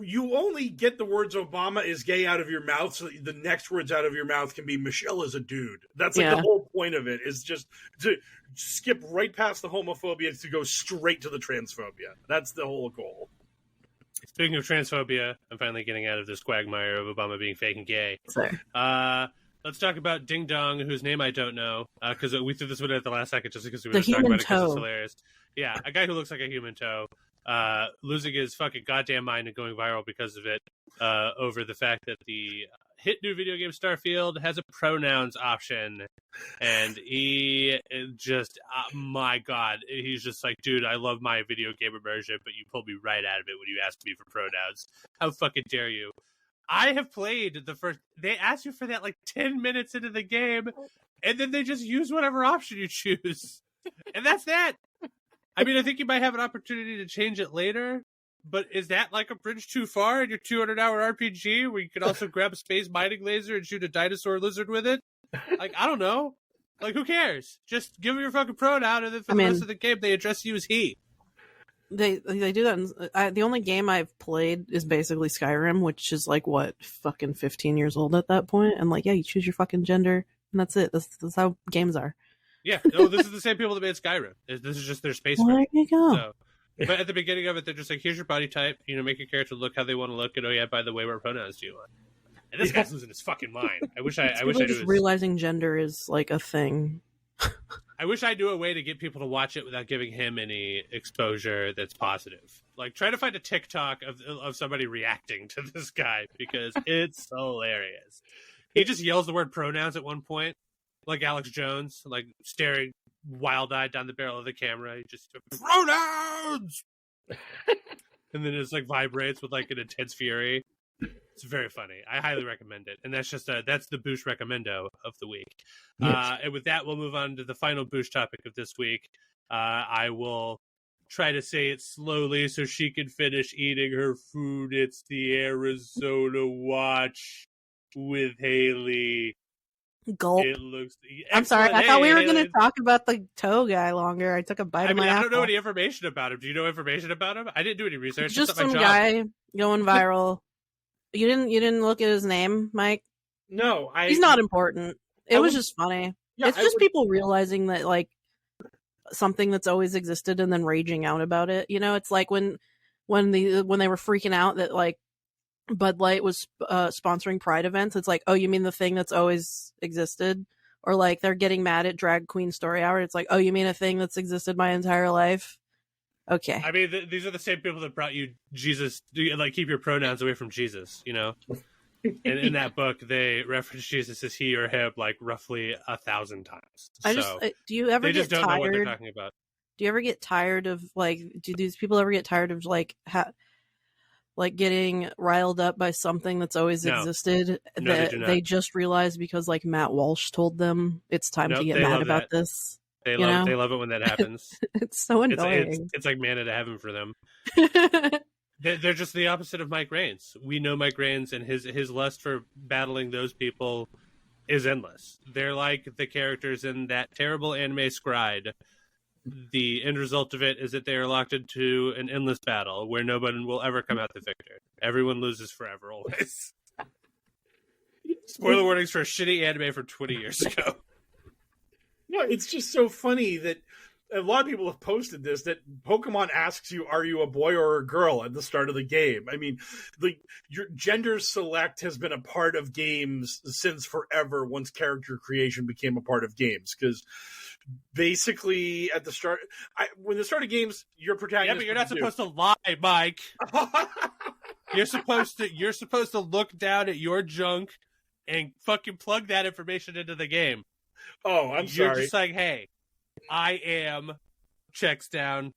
you only get the words "Obama is gay" out of your mouth, so that the next words out of your mouth can be "Michelle is a dude." That's like the whole point of it. Is just to skip right past the homophobia to go straight to the transphobia. That's the whole goal. Speaking of transphobia, I'm finally getting out of this quagmire of Obama being fake and gay. Sorry. Let's talk about Ding Dong, whose name I don't know, because we threw this one at the last second just because we were talking about it because it's hilarious. Yeah, a guy who looks like a human toe, losing his fucking goddamn mind and going viral because of it, over the fact that the hit new video game Starfield has a pronouns option, and he just, my God, he's just like, dude, I love my video game immersion, but you pulled me right out of it when you asked me for pronouns. How fucking dare you? I have played they ask you for that like 10 minutes into the game, and then they just use whatever option you choose. And that's that. I mean, I think you might have an opportunity to change it later, but is that like a bridge too far in your 200-hour RPG where you can also grab a space mining laser and shoot a dinosaur lizard with it? Like, I don't know. Like, who cares? Just give them your fucking pronoun, and then for the rest of the game, they address you as he. They do that. The only game I've played is basically Skyrim, which is like what, fucking 15 years old at that point. And like, yeah, you choose your fucking gender, and that's it. That's how games are. Yeah, no, this is the same people that made Skyrim. This is just their space. Well, there you go. So, but at the beginning of it, they're just like, here's your body type. Make your character look how they want to look, and oh yeah, by the way, what pronouns do you want? And this guy's losing his fucking mind. I wish I knew. Just realizing gender is like a thing. I wish I knew a way to get people to watch it without giving him any exposure that's positive. Like, try to find a TikTok of somebody reacting to this guy, because it's hilarious. He just yells the word pronouns at one point, like Alex Jones, like staring wild-eyed down the barrel of the camera. He just, pronouns! And then it's like vibrates with like an intense fury. It's very funny. I highly recommend it. And that's just that's the Boosh recommendo of the week. Yes. And with that, we'll move on to the final Boosh topic of this week. I will try to say it slowly so she can finish eating her food. It's the Arizona Watch with Haley. Gulp. It looks. I'm sorry. I Hey, thought we were Haley. going to talk about the toe guy longer. I took a bite I of mean, my I apple. don't know any information about him. Do you know information about him? I didn't do any research. It's just It's not my some job. guy going viral. You didn't look at his name, Mike? No, He's not important. It I was would- just funny. Yeah, It's I just would- people realizing that like something that's always existed and then raging out about it. It's like when they were freaking out that like Bud Light was sponsoring Pride events. It's like, oh, you mean the thing that's always existed? Or like they're getting mad at Drag Queen Story Hour. It's like, oh, you mean a thing that's existed my entire life? Okay. I mean, these are the same people that brought you Jesus. Like, keep your pronouns away from Jesus. In that book, they reference Jesus as he or him like roughly 1,000 times. Do you ever they get just don't know what they're tired? talking about. Do you ever get tired of like? Do these people ever get tired of like getting riled up by something that's always No. existed No, they that do not. they just realized because like Matt Walsh told them it's time Nope, to get they mad love about that. this? They You know? love it when that happens. It's so annoying. It's like manna to heaven for them. They're just the opposite of Mike Raines. We know Mike Raines, and his lust for battling those people is endless. They're like the characters in that terrible anime Scried. The end result of it is that they are locked into an endless battle where nobody will ever come out the victor. Everyone loses forever, always. Spoiler warnings for a shitty anime from 20 years ago. No, it's just so funny that a lot of people have posted this, that Pokemon asks you, are you a boy or a girl at the start of the game? I mean, your gender select has been a part of games since forever, once character creation became a part of games. Because basically at the start, when the start of games, your protagonist... Yeah, but you're not supposed to lie, Mike. You're supposed to look down at your junk and fucking plug that information into the game. Oh, I'm You're sorry. just like, hey, I am, checks down,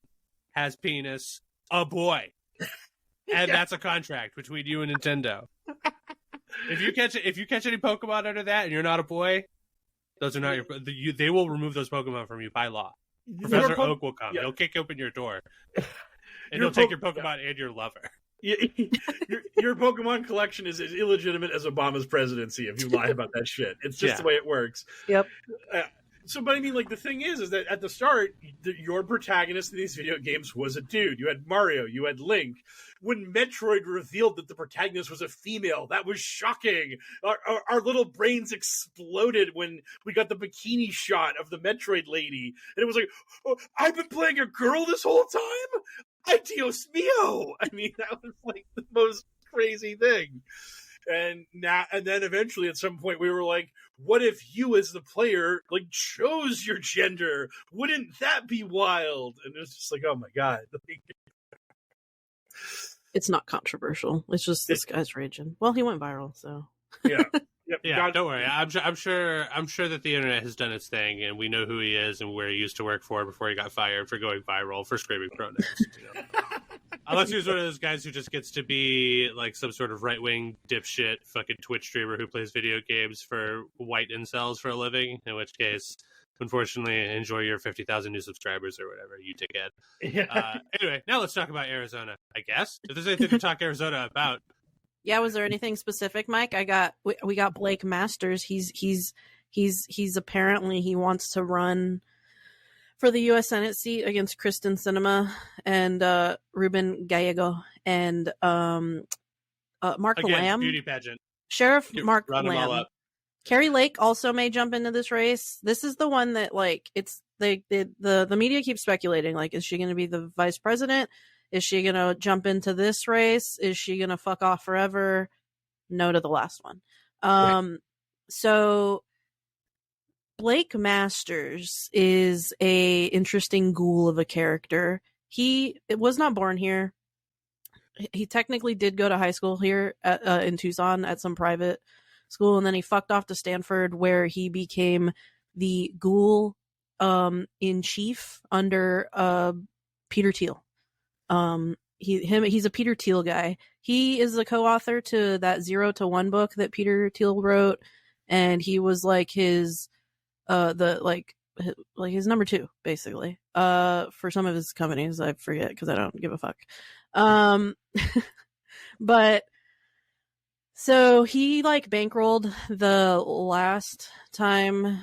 has penis, a boy. And that's a contract between you and Nintendo. If you catch any Pokemon under that and you're not a boy, those are not they will remove those Pokemon from you by law. Professor Oak will come. Yeah. He'll kick open your door. And Your he'll take your Pokemon and your lover. Your Pokemon collection is as illegitimate as Obama's presidency if you lie about that shit. It's just the way it works. Yep. But I mean, like, the thing is that at the start, your protagonist in these video games was a dude. You had Mario, you had Link. When Metroid revealed that the protagonist was a female, that was shocking. Our little brains exploded when we got the bikini shot of the Metroid lady. And it was like, oh, I've been playing a girl this whole time? Ay, Dios mío! I mean, that was like the most crazy thing. And then eventually at some point we were like, what if you as the player like chose your gender? Wouldn't that be wild? And it was just like, oh my god. It's not controversial. It's just this guy's raging. Well, he went viral, so Yeah. Yep. Yeah, don't worry. I'm sure that the internet has done its thing, and we know who he is and where he used to work for before he got fired for going viral for screaming pronouns. Unless he was one of those guys who just gets to be like some sort of right-wing dipshit fucking Twitch streamer who plays video games for white incels for a living, in which case, unfortunately, enjoy your 50,000 new subscribers or whatever, you dickhead. Yeah. Anyway, now let's talk about Arizona, I guess. If there's anything to talk Arizona about. yeah. Was there anything specific, Mike? We got Blake Masters. He's apparently he wants to run for the U.S. Senate seat against Kristen Sinema and Ruben Gallego and Mark Again, Lamb. beauty pageant. Sheriff Mark Run them all Lamb. up. Carrie Lake also may jump into this race. This is the one that, like, it's the media keeps speculating, like, is she going to be the vice president? Is she going to jump into this race? Is she going to fuck off forever? No to the last one. So Blake Masters is a interesting ghoul of a character. He was not born here. He technically did go to high school here in Tucson at some private school, and then he fucked off to Stanford, where he became the ghoul in chief under Peter Thiel. He's a Peter Thiel guy. He is the co-author to that 0 to 1 book that Peter Thiel wrote, and he was like his his number 2, basically, for some of his companies. I forget because I don't give a fuck. But so he like bankrolled the last time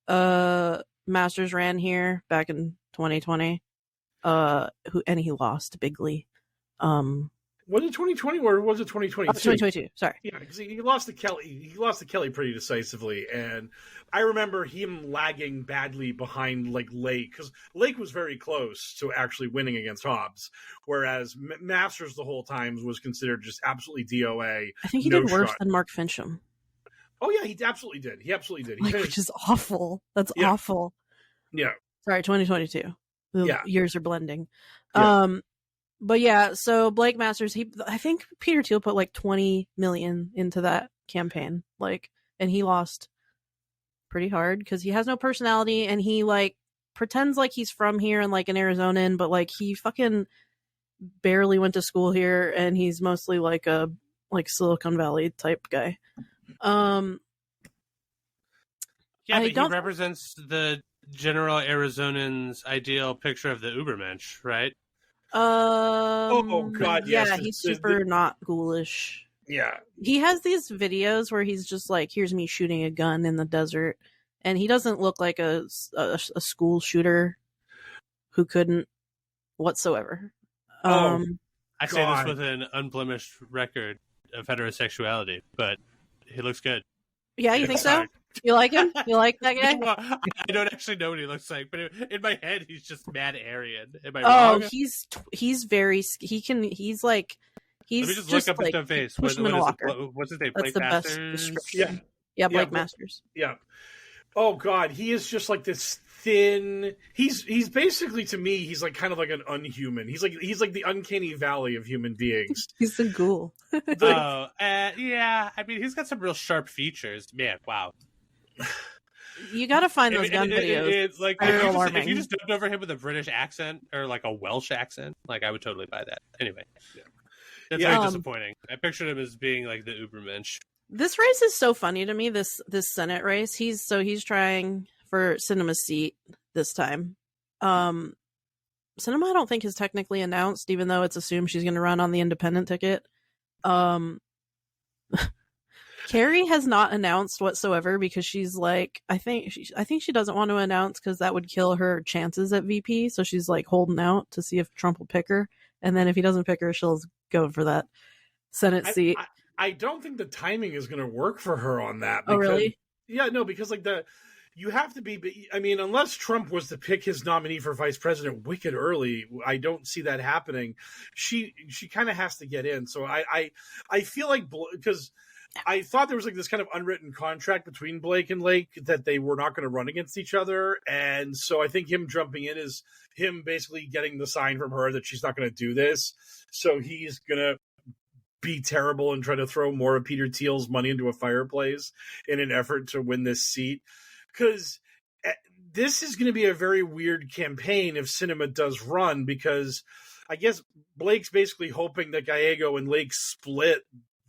Masters ran here back in 2020. And he lost bigly. Was it 2020 or was it 2022? 2022. Sorry. Yeah, because he lost to Kelly. He lost to Kelly pretty decisively, and I remember him lagging badly behind like Lake, because Lake was very close to actually winning against Hobbs, whereas Masters the whole time was considered just absolutely DOA. I think he did worse than Mark Fincham. Oh yeah, he absolutely did. He absolutely did. Which is awful. That's awful. Yeah. Sorry, 2022. The years are blending. Yeah. But yeah, so Blake Masters, I think Peter Thiel put like 20 million into that campaign, like, and he lost pretty hard because he has no personality, and he like pretends like he's from here and like an Arizonan, but like he fucking barely went to school here, and he's mostly like a Silicon Valley type guy. Yeah, but he represents the general Arizonan's ideal picture of the Ubermensch, right? Oh God, yes. Yeah, he's super not ghoulish. Yeah, he has these videos where he's just like, "Here's me shooting a gun in the desert," and he doesn't look like a school shooter who couldn't whatsoever. I say this with an unblemished record of heterosexuality, but he looks good. Yeah, you think so? You like him? You like that guy? Well, I don't actually know what he looks like, but in my head, he's just mad Aryan. Am I wrong? Let me just look up like, his face. What's his name? That's Blake the Masters? best description. Yeah, Blake Masters. Yeah. Oh God, he is just like this thin. He's basically, to me, he's like kind of like an unhuman. He's like the uncanny valley of human beings. He's a ghoul. Yeah. I mean, he's got some real sharp features. Man, wow. You gotta find those gun videos. It's like if you just dubbed over him with a British accent or like a Welsh accent, like I would totally buy that. Anyway, that's very disappointing. I pictured him as being like the Ubermensch. This race is so funny to me. This Senate race. He's trying for Sinema's seat this time. Sinema, I don't think is technically announced, even though it's assumed she's going to run on the independent ticket. Carrie has not announced whatsoever because she's like, I think she doesn't want to announce because that would kill her chances at VP. So she's like holding out to see if Trump will pick her, and then if he doesn't pick her, she'll go for that Senate seat. I don't think the timing is going to work for her on that. Because, oh, really? Yeah, no, because like you have to be. I mean, unless Trump was to pick his nominee for vice president wicked early, I don't see that happening. She kind of has to get in. So I feel like, because I thought there was like this kind of unwritten contract between Blake and Lake that they were not going to run against each other. And so I think him jumping in is him basically getting the sign from her that she's not going to do this. So he's going to be terrible and try to throw more of Peter Thiel's money into a fireplace in an effort to win this seat. Because this is going to be a very weird campaign if Sinema does run, because I guess Blake's basically hoping that Gallego and Lake split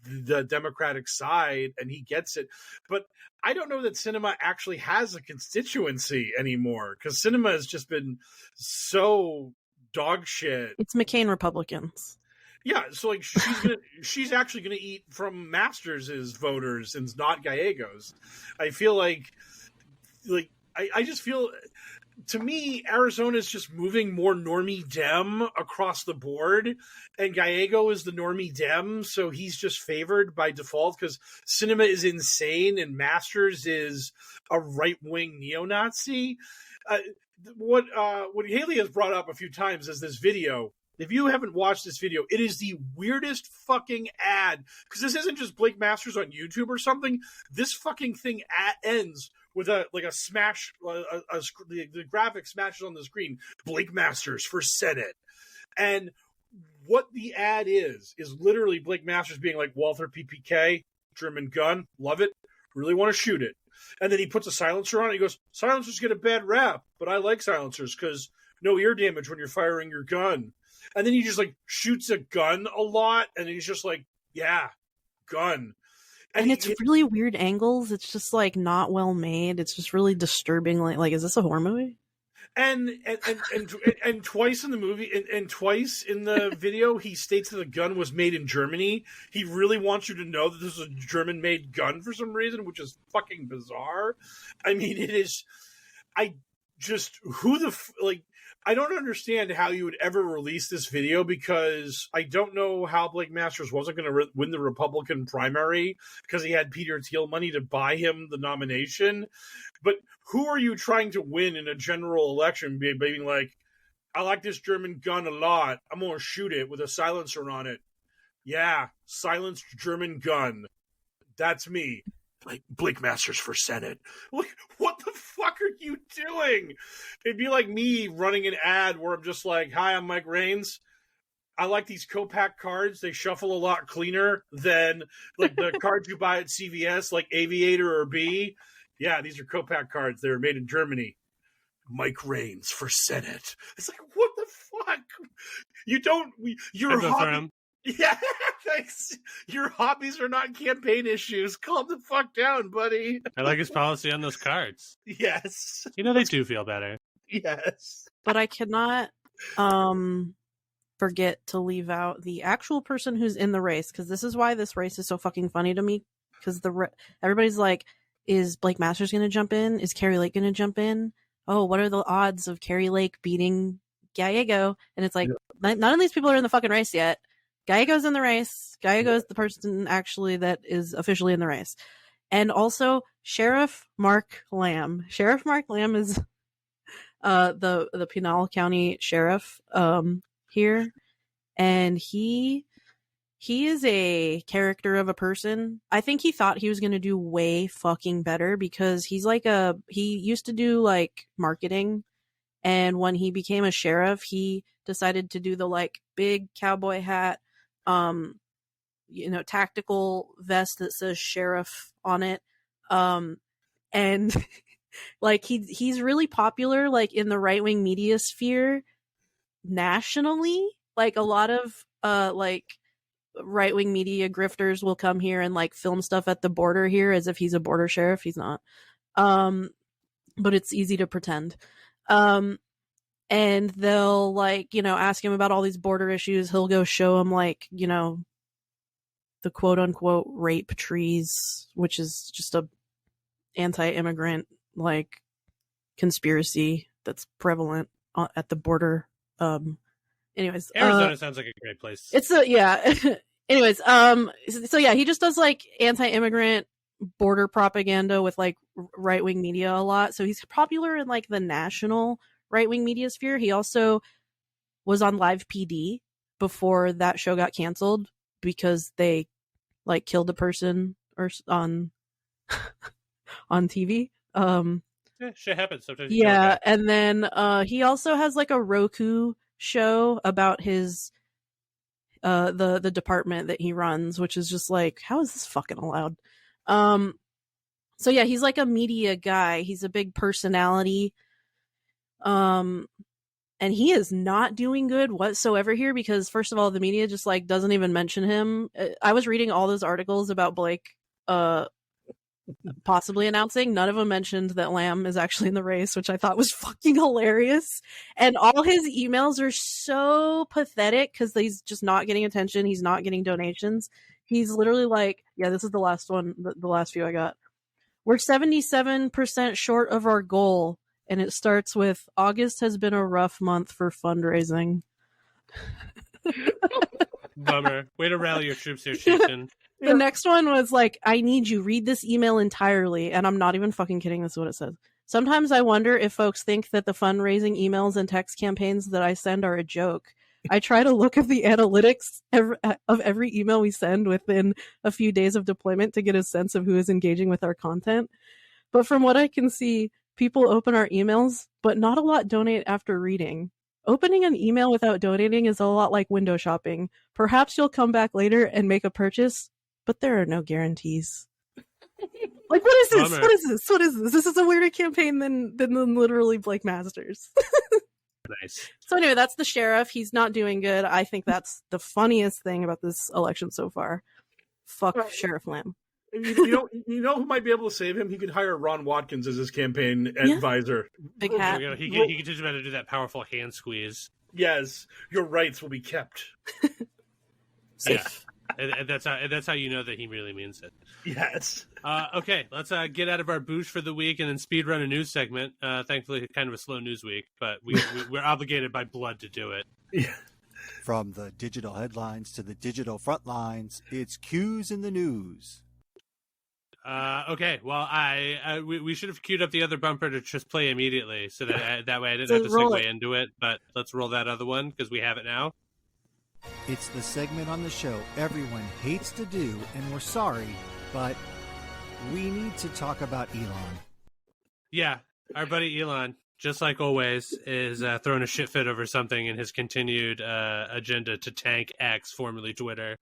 the Democratic side and he gets it. But I don't know that Sinema actually has a constituency anymore, because Sinema has just been so dog shit. It's McCain Republicans. Yeah, so like she's actually gonna eat from Masters' voters and not Gallego's. I feel like I just feel to me, Arizona is just moving more normie Dem across the board, and Gallego is the normie Dem, so he's just favored by default because Cinema is insane and Masters is a right-wing neo-Nazi. What Haley has brought up a few times is this video. If you haven't watched this video, it is the weirdest fucking ad, because this isn't just Blake Masters on YouTube or something. This fucking thing ends with a smash, the graphic smashes on the screen. Blake Masters for Senate. And what the ad is literally Blake Masters being like, Walther PPK, German gun, love it, really want to shoot it. And then he puts a silencer on it. He goes, silencers get a bad rap, but I like silencers because no ear damage when you're firing your gun. And then he just like shoots a gun a lot, and he's just like, yeah, gun. And it's really weird angles. It's just like not well made. It's just really disturbing. Like is this a horror movie? And twice in the movie, and twice in the video, he states that the gun was made in Germany. He really wants you to know that this is a German-made gun for some reason, which is fucking bizarre. I mean, it is. I don't understand how you would ever release this video, because I don't know how Blake Masters wasn't going to win the Republican primary because he had Peter Thiel money to buy him the nomination. But who are you trying to win in a general election being like, I like this German gun a lot, I'm going to shoot it with a silencer on it. Yeah, silenced German gun. That's me. Like Blake Masters for Senate. Like, what the fuck are you doing? It'd be like me running an ad where I'm just like, hi, I'm Mike Raines. I like these Copac cards. They shuffle a lot cleaner than like the cards you buy at CVS, like Aviator or B. Yeah, these are Copac cards. They were made in Germany. Mike Raines for Senate. It's like, what the fuck? You're hobby. Yeah, thanks. Your hobbies are not campaign issues. Calm the fuck down, buddy. I like his policy on those cards. Yes. You know, they do feel better. Yes. But I cannot forget to leave out the actual person who's in the race, because this is why this race is so fucking funny to me. Because everybody's like, is Blake Masters going to jump in? Is Carrie Lake going to jump in? Oh, what are the odds of Carrie Lake beating Gallego? And it's like, none of these people are in the fucking race yet. Gallego's in the race. Gallego is the person actually that is officially in the race. And also Sheriff Mark Lamb. Sheriff Mark Lamb is the Pinal County Sheriff here. And he is a character of a person. I think he thought he was going to do way fucking better, because he's like he used to do like marketing. And when he became a sheriff, he decided to do the like big cowboy hat, tactical vest that says sheriff on it. And like he's really popular like in the right-wing media sphere nationally. Like a lot of like right-wing media grifters will come here and like film stuff at the border here as if he's a border sheriff. He's not. But it's easy to pretend. And they'll like, ask him about all these border issues. He'll go show them like, the quote unquote rape trees, which is just a anti-immigrant like conspiracy that's prevalent at the border. Anyways, Arizona sounds like a great place. It's yeah. Anyways, so yeah, he just does like anti-immigrant border propaganda with like right-wing media a lot. So he's popular in like the national right-wing media sphere. He also was on Live PD before that show got canceled because they like killed a person or on TV. Yeah, shit happens sometimes. Yeah, and then he also has like a Roku show about his the department that he runs, which is just like, how is this fucking allowed? So yeah, he's like a media guy. He's a big personality. And he is not doing good whatsoever here, because first of all, the media just like doesn't even mention him. I was reading all those articles about Blake possibly announcing. None of them mentioned that Lamb is actually in the race, which I thought was fucking hilarious. And all his emails are so pathetic because he's just not getting attention. He's not getting donations. He's literally like, yeah, this is the last one, the last few I got. We're 77% short of our goal. and it starts with August has been a rough month for fundraising. Bummer. Way to rally your troops here, Chieftain. The next one was like, I need you, read this email entirely. And I'm not even fucking kidding. This is what it says. Sometimes I wonder if folks think that the fundraising emails and text campaigns that I send are a joke. I try to look at the analytics of every email we send within a few days of deployment to get a sense of who is engaging with our content. But from what I can see, people open our emails, but not a lot donate after reading. Opening an email without donating is a lot like window shopping. Perhaps you'll come back later and make a purchase, but there are no guarantees. Like, what is this? Bummer. What is this? What is this? This is a weirder campaign than literally Blake Masters. Nice. So anyway, that's the sheriff. He's not doing good. I think that's the funniest thing about this election so far. Fuck Sheriff Lamb. You know who might be able to save him? He could hire Ron Watkins as his campaign advisor. Big hat. He can teach him how to do that powerful hand squeeze. Yes, your rights will be kept. Safe. And that's how you know that he really means it. Yes. Okay, let's get out of our boosh for the week and then speed run a news segment. Thankfully, kind of a slow news week, but we're obligated by blood to do it. Yeah. From the digital headlines to the digital front lines, it's Q's in the news. Okay, well, we should have queued up the other bumper to just play immediately, so that way I didn't have to roll segue into it. But let's roll that other one because we have it now. It's the segment on the show everyone hates to do, and we're sorry, but we need to talk about Elon. Yeah, our buddy Elon, just like always, is throwing a shit fit over something in his continued agenda to tank X, formerly Twitter.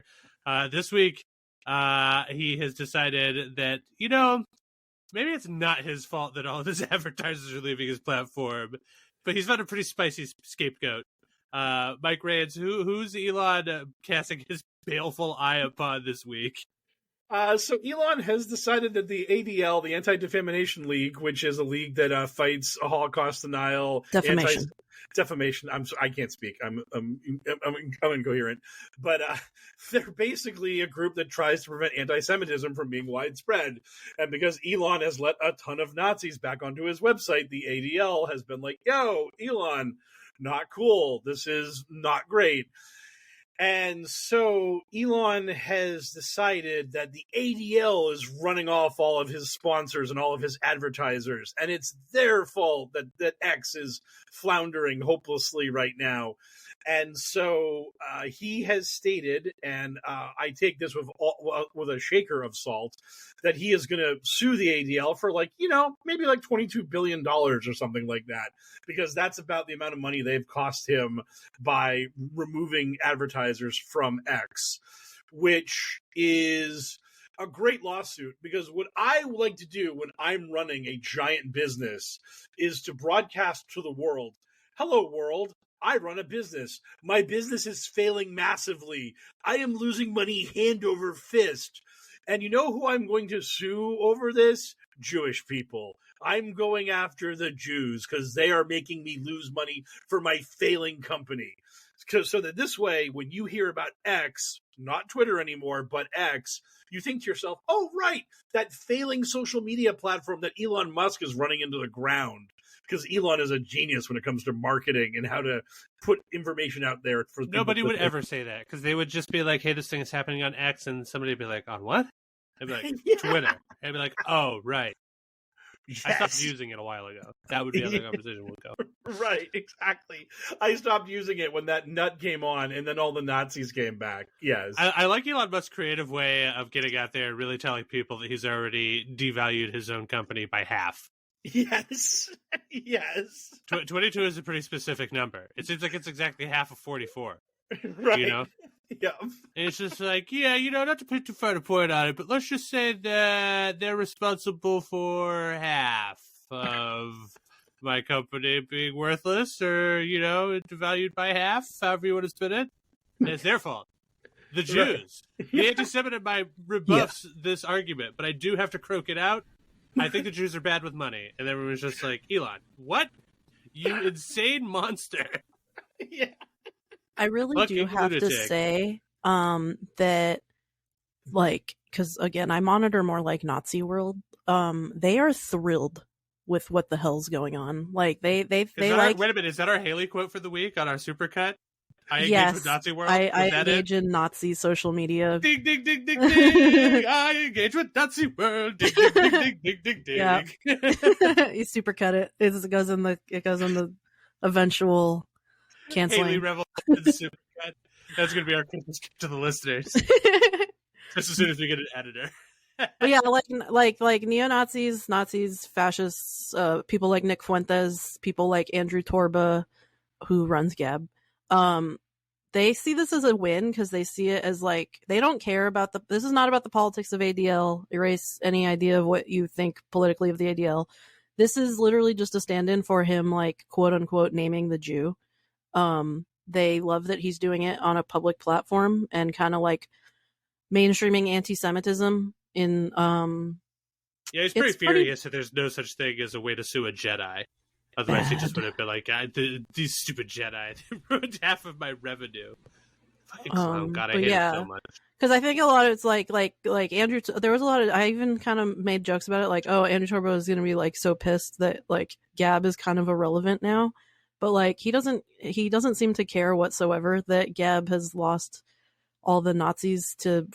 This week, he has decided that, maybe it's not his fault that all of his advertisers are leaving his platform, but he's found a pretty spicy scapegoat. Mike Reyes, who's Elon casting his baleful eye upon this week? So Elon has decided that the ADL, the Anti-Defamation League, which is a league that fights Holocaust denial, defamation. I can't speak. I'm incoherent. But they're basically a group that tries to prevent anti-Semitism from being widespread. And because Elon has let a ton of Nazis back onto his website, the ADL has been like, "Yo, Elon, not cool. This is not great." And so Elon has decided that the ADL is running off all of his sponsors and all of his advertisers, and it's their fault that X is floundering hopelessly right now. And so he has stated, and I take this with a shaker of salt, that he is going to sue the ADL for maybe like $22 billion or something like that, because that's about the amount of money they've cost him by removing advertisers from X, which is a great lawsuit, because what I like to do when I'm running a giant business is to broadcast to the world, "Hello, world. I run a business. My business is failing massively. I am losing money hand over fist. And you know who I'm going to sue over this? Jewish people. I'm going after the Jews because they are making me lose money for my failing company." So that this way, when you hear about X, not Twitter anymore, but X, you think to yourself, "Oh, right, that failing social media platform that Elon Musk is running into the ground." Because Elon is a genius when it comes to marketing and how to put information out there. For Nobody would ever say that, because they would just be like, "Hey, this thing is happening on X," and somebody would be like, "On what?" I'd be like, Yeah. "Twitter." I'd be like, "Oh, right." Yes. I stopped using it a while ago. That would be how the conversation would go. Right, exactly. I stopped using it when that nut came on, and then all the Nazis came back. Yes. I like Elon Musk's creative way of getting out there and really telling people that he's already devalued his own company by half. Yes. Yes. 22 is a pretty specific number. It seems like it's exactly half of 44. Right. Yeah. And it's just like, not to put too fine a point on it, but let's just say that they're responsible for half of my company being worthless, or, devalued by half, however you want to spin it. And it's their fault. The Jews. Right. The anti-Semitism rebuffs this argument, but I do have to croak it out. I think the Jews are bad with money. And everyone's just like, "Elon, what? You insane monster." Yeah. I really Fucking do have lunatic. to say that, because again, I monitor more like Nazi World. They are thrilled with what the hell's going on. Like they wait a minute, is that our Haley quote for the week on our supercut? I engage with Nazi world. I engage in Nazi social media. Ding ding ding ding ding. I engage with Nazi world. Ding ding ding ding ding ding ding. Yeah. You supercut it. It goes in the eventual canceling. Haley Revel supercut. That's gonna be our Christmas gift to the listeners. Just as soon as we get an editor. But yeah, like neo-Nazis, Nazis, fascists, people like Nick Fuentes, people like Andrew Torba, who runs Gab. They see this as a win because they see it as like they don't care about this is not about the politics of ADL. Erase any idea of what you think politically of the ADL. This is literally just a stand-in for him, like quote unquote naming the Jew. They love that he's doing it on a public platform and kind of like mainstreaming anti-Semitism in yeah, he's pretty furious that there's no such thing as a way to sue a Jedi. Otherwise, he just would have been like, "These stupid Jedi ruined half of my revenue." Fucking clown. God, I hate it so much. Because I think a lot of it's like Andrew. There was a lot of. I even kind of made jokes about it, like, "Oh, Andrew Torbo is going to be like so pissed that like Gab is kind of irrelevant now," but like he doesn't seem to care whatsoever that Gab has lost all the Nazis to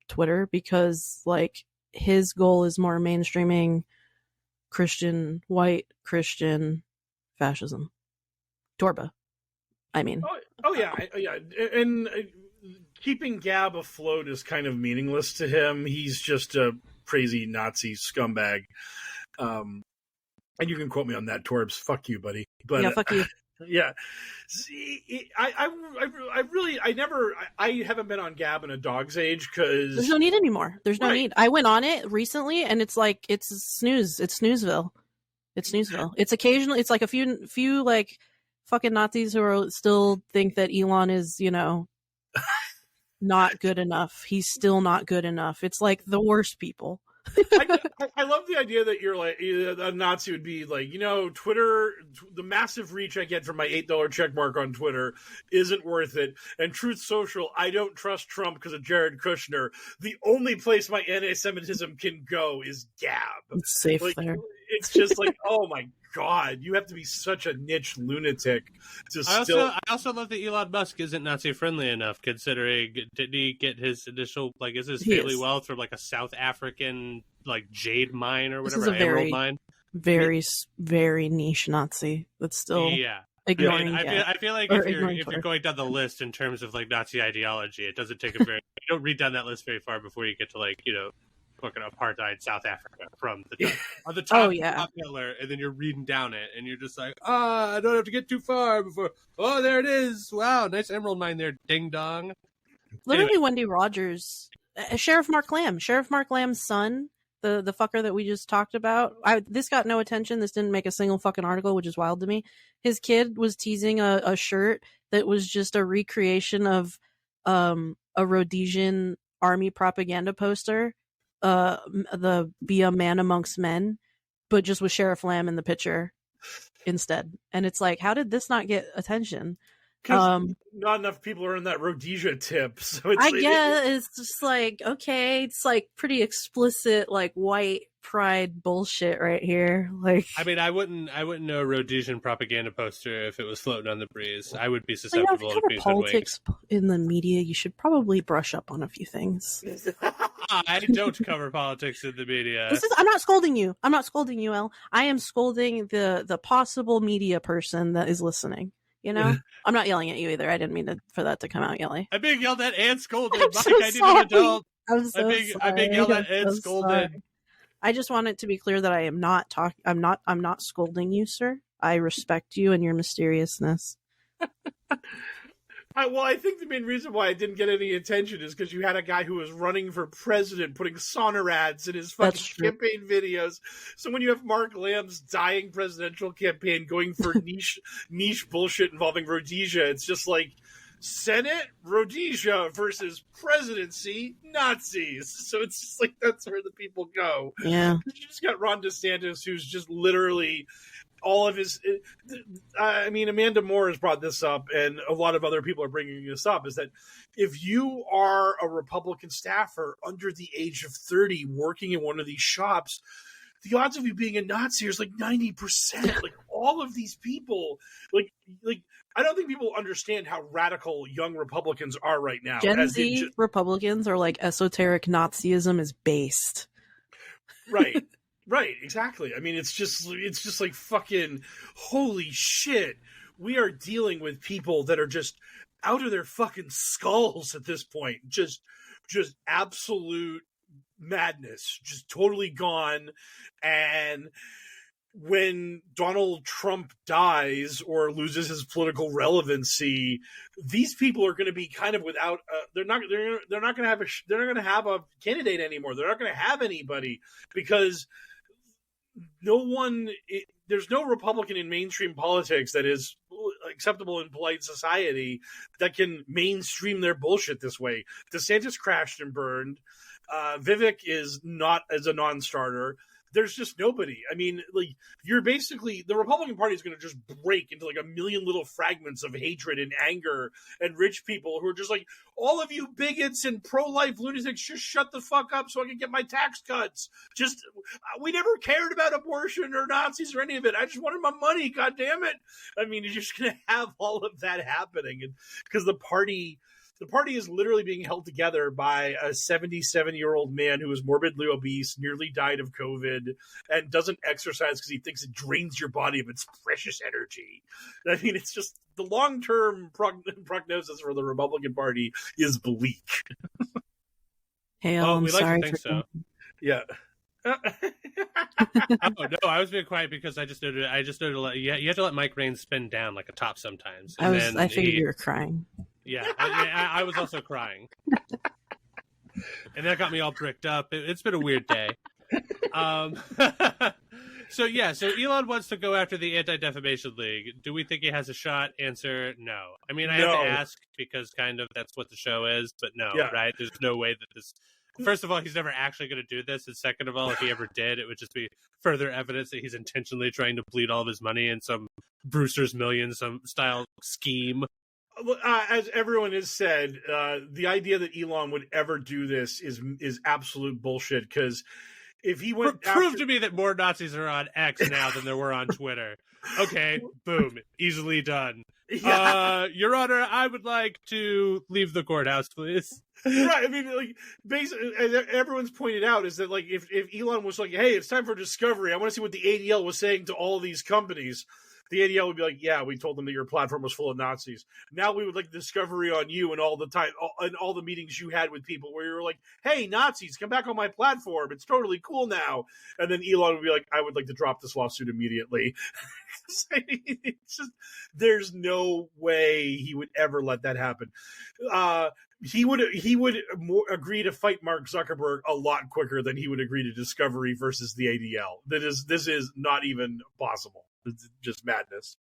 Twitter because like his goal is more mainstreaming white Christian fascism. Torba, I mean. Yeah. And keeping Gab afloat is kind of meaningless to him. He's just a crazy Nazi scumbag. And you can quote me on that, Torbs. Fuck you, buddy. But, yeah, fuck you. Yeah. See, I haven't been on Gab in a dog's age because there's no need anymore. There's no need. I went on it recently and it's like it's snooze. It's snoozeville. It's occasionally it's like a few like fucking Nazis who are still think that Elon is, you know, not good enough. He's still not good enough. It's like the worst people. I love the idea that you're like a Nazi would be like, you know, Twitter, the massive reach I get from my $8 check mark on Twitter isn't worth it. And Truth Social, I don't trust Trump because of Jared Kushner. The only place my anti-Semitism can go is Gab. It's safe there. It's just like, oh my God, you have to be such a niche lunatic to I also love that Elon Musk isn't Nazi friendly enough, considering didn't he get his initial is his family wealth from like a South African like jade mine or whatever, emerald mine? Very, very niche Nazi. That's still ignoring. I feel like if you're going down the list in terms of like Nazi ideology, it doesn't take a very you don't read down that list very far before you get to like, you know, fucking apartheid South Africa from the top, on the top, top Hitler, and then you're reading down it, and you're just like, I don't have to get too far before. Oh, there it is! Wow, nice emerald mine there, ding dong. Literally, anyway. Wendy Rogers, Sheriff Mark Lamb's son, the fucker that we just talked about. This got no attention. This didn't make a single fucking article, which is wild to me. His kid was teasing a shirt that was just a recreation of a Rhodesian army propaganda poster. Be a man amongst men, but just with Sheriff Lamb in the picture instead. And it's like, how did this not get attention? Because not enough people are in that Rhodesia tip. So it's it's just like, okay, it's like pretty explicit, like white pride bullshit right here. Like, I mean, I wouldn't know a Rhodesian propaganda poster if it was floating on the breeze. I would be susceptible to peas politics in the media. You should probably brush up on a few things. I don't cover politics in the media. I'm not scolding you. El. I am scolding the possible media person that is listening. You know, I'm not yelling at you either. I didn't mean for that to come out yelling. I'm being yelled at and scolded. I need an adult. I'm being yelled at and scolded. Sorry. I just want it to be clear that I am not I'm not scolding you, sir. I respect you and your mysteriousness. I think the main reason why I didn't get any attention is because you had a guy who was running for president putting sauna ads in his fucking campaign videos. So when you have Mark Lamb's dying presidential campaign going for niche bullshit involving Rhodesia, it's just like Senate Rhodesia versus presidency Nazis. So it's just like that's where the people go. Yeah. You just got Ron DeSantis, who's just literally all of his, I mean, Amanda Moore has brought this up, and a lot of other people are bringing this up, is that if you are a Republican staffer under the age of 30 working in one of these shops, the odds of you being a Nazi is like 90%. Like all of these people, like I don't think people understand how radical young Republicans are right now. Gen Z Republicans are like esoteric Nazism is based. Right. Right, exactly. I mean, it's just like fucking holy shit. We are dealing with people that are just out of their fucking skulls at this point. Just absolute madness, just totally gone. And when Donald Trump dies or loses his political relevancy, these people are going to be kind of without. They're not going to have a candidate anymore. They're not going to have anybody because there's no Republican in mainstream politics that is acceptable in polite society that can mainstream their bullshit this way. DeSantis crashed and burned. Vivek is not as a non-starter. There's just nobody. I mean, like, you're basically, the Republican Party is going to just break into like a million little fragments of hatred and anger and rich people who are just like, all of you bigots and pro-life lunatics, just shut the fuck up so I can get my tax cuts. Just, we never cared about abortion or Nazis or any of it. I just wanted my money, God damn it. I mean, you're just going to have all of that happening. And because the party is literally being held together by a 77-year-old man who is morbidly obese, nearly died of COVID, and doesn't exercise because he thinks it drains your body of its precious energy. I mean, it's just the long-term prognosis for the Republican Party is bleak. Hale, Oh, I'm we like sorry to think for so. Yeah. Oh no, I was being quiet because I just noted you have to let Mike Raines spin down like a top sometimes. And I figured you were crying. Yeah, I was also crying, and that got me all bricked up. It's been a weird day. So Elon wants to go after the Anti-Defamation League. Do we think he has a shot? Answer: no. I mean, I have to ask because kind of that's what the show is, but no, right? There's no way that this. First of all, he's never actually going to do this, and second of all, if he ever did, it would just be further evidence that he's intentionally trying to bleed all of his money in some Brewster's Millions style scheme. As everyone has said, the idea that Elon would ever do this is absolute bullshit. Because if he went, prove to me that more Nazis are on X now than there were on Twitter. Okay, boom, easily done. Yeah. Your Honor, I would like to leave the courthouse, please. Right. I mean, like, basically, as everyone's pointed out, is that like if Elon was like, "Hey, it's time for discovery. I want to see what the ADL was saying to all these companies." The ADL would be like, "Yeah, we told them that your platform was full of Nazis." Now we would like discovery on you and all the time, and all the meetings you had with people where you were like, "Hey, Nazis, come back on my platform. It's totally cool now." And then Elon would be like, "I would like to drop this lawsuit immediately." It's just, there's no way he would ever let that happen. He would agree to fight Mark Zuckerberg a lot quicker than he would agree to discovery versus the ADL. This is not even possible. It's just madness.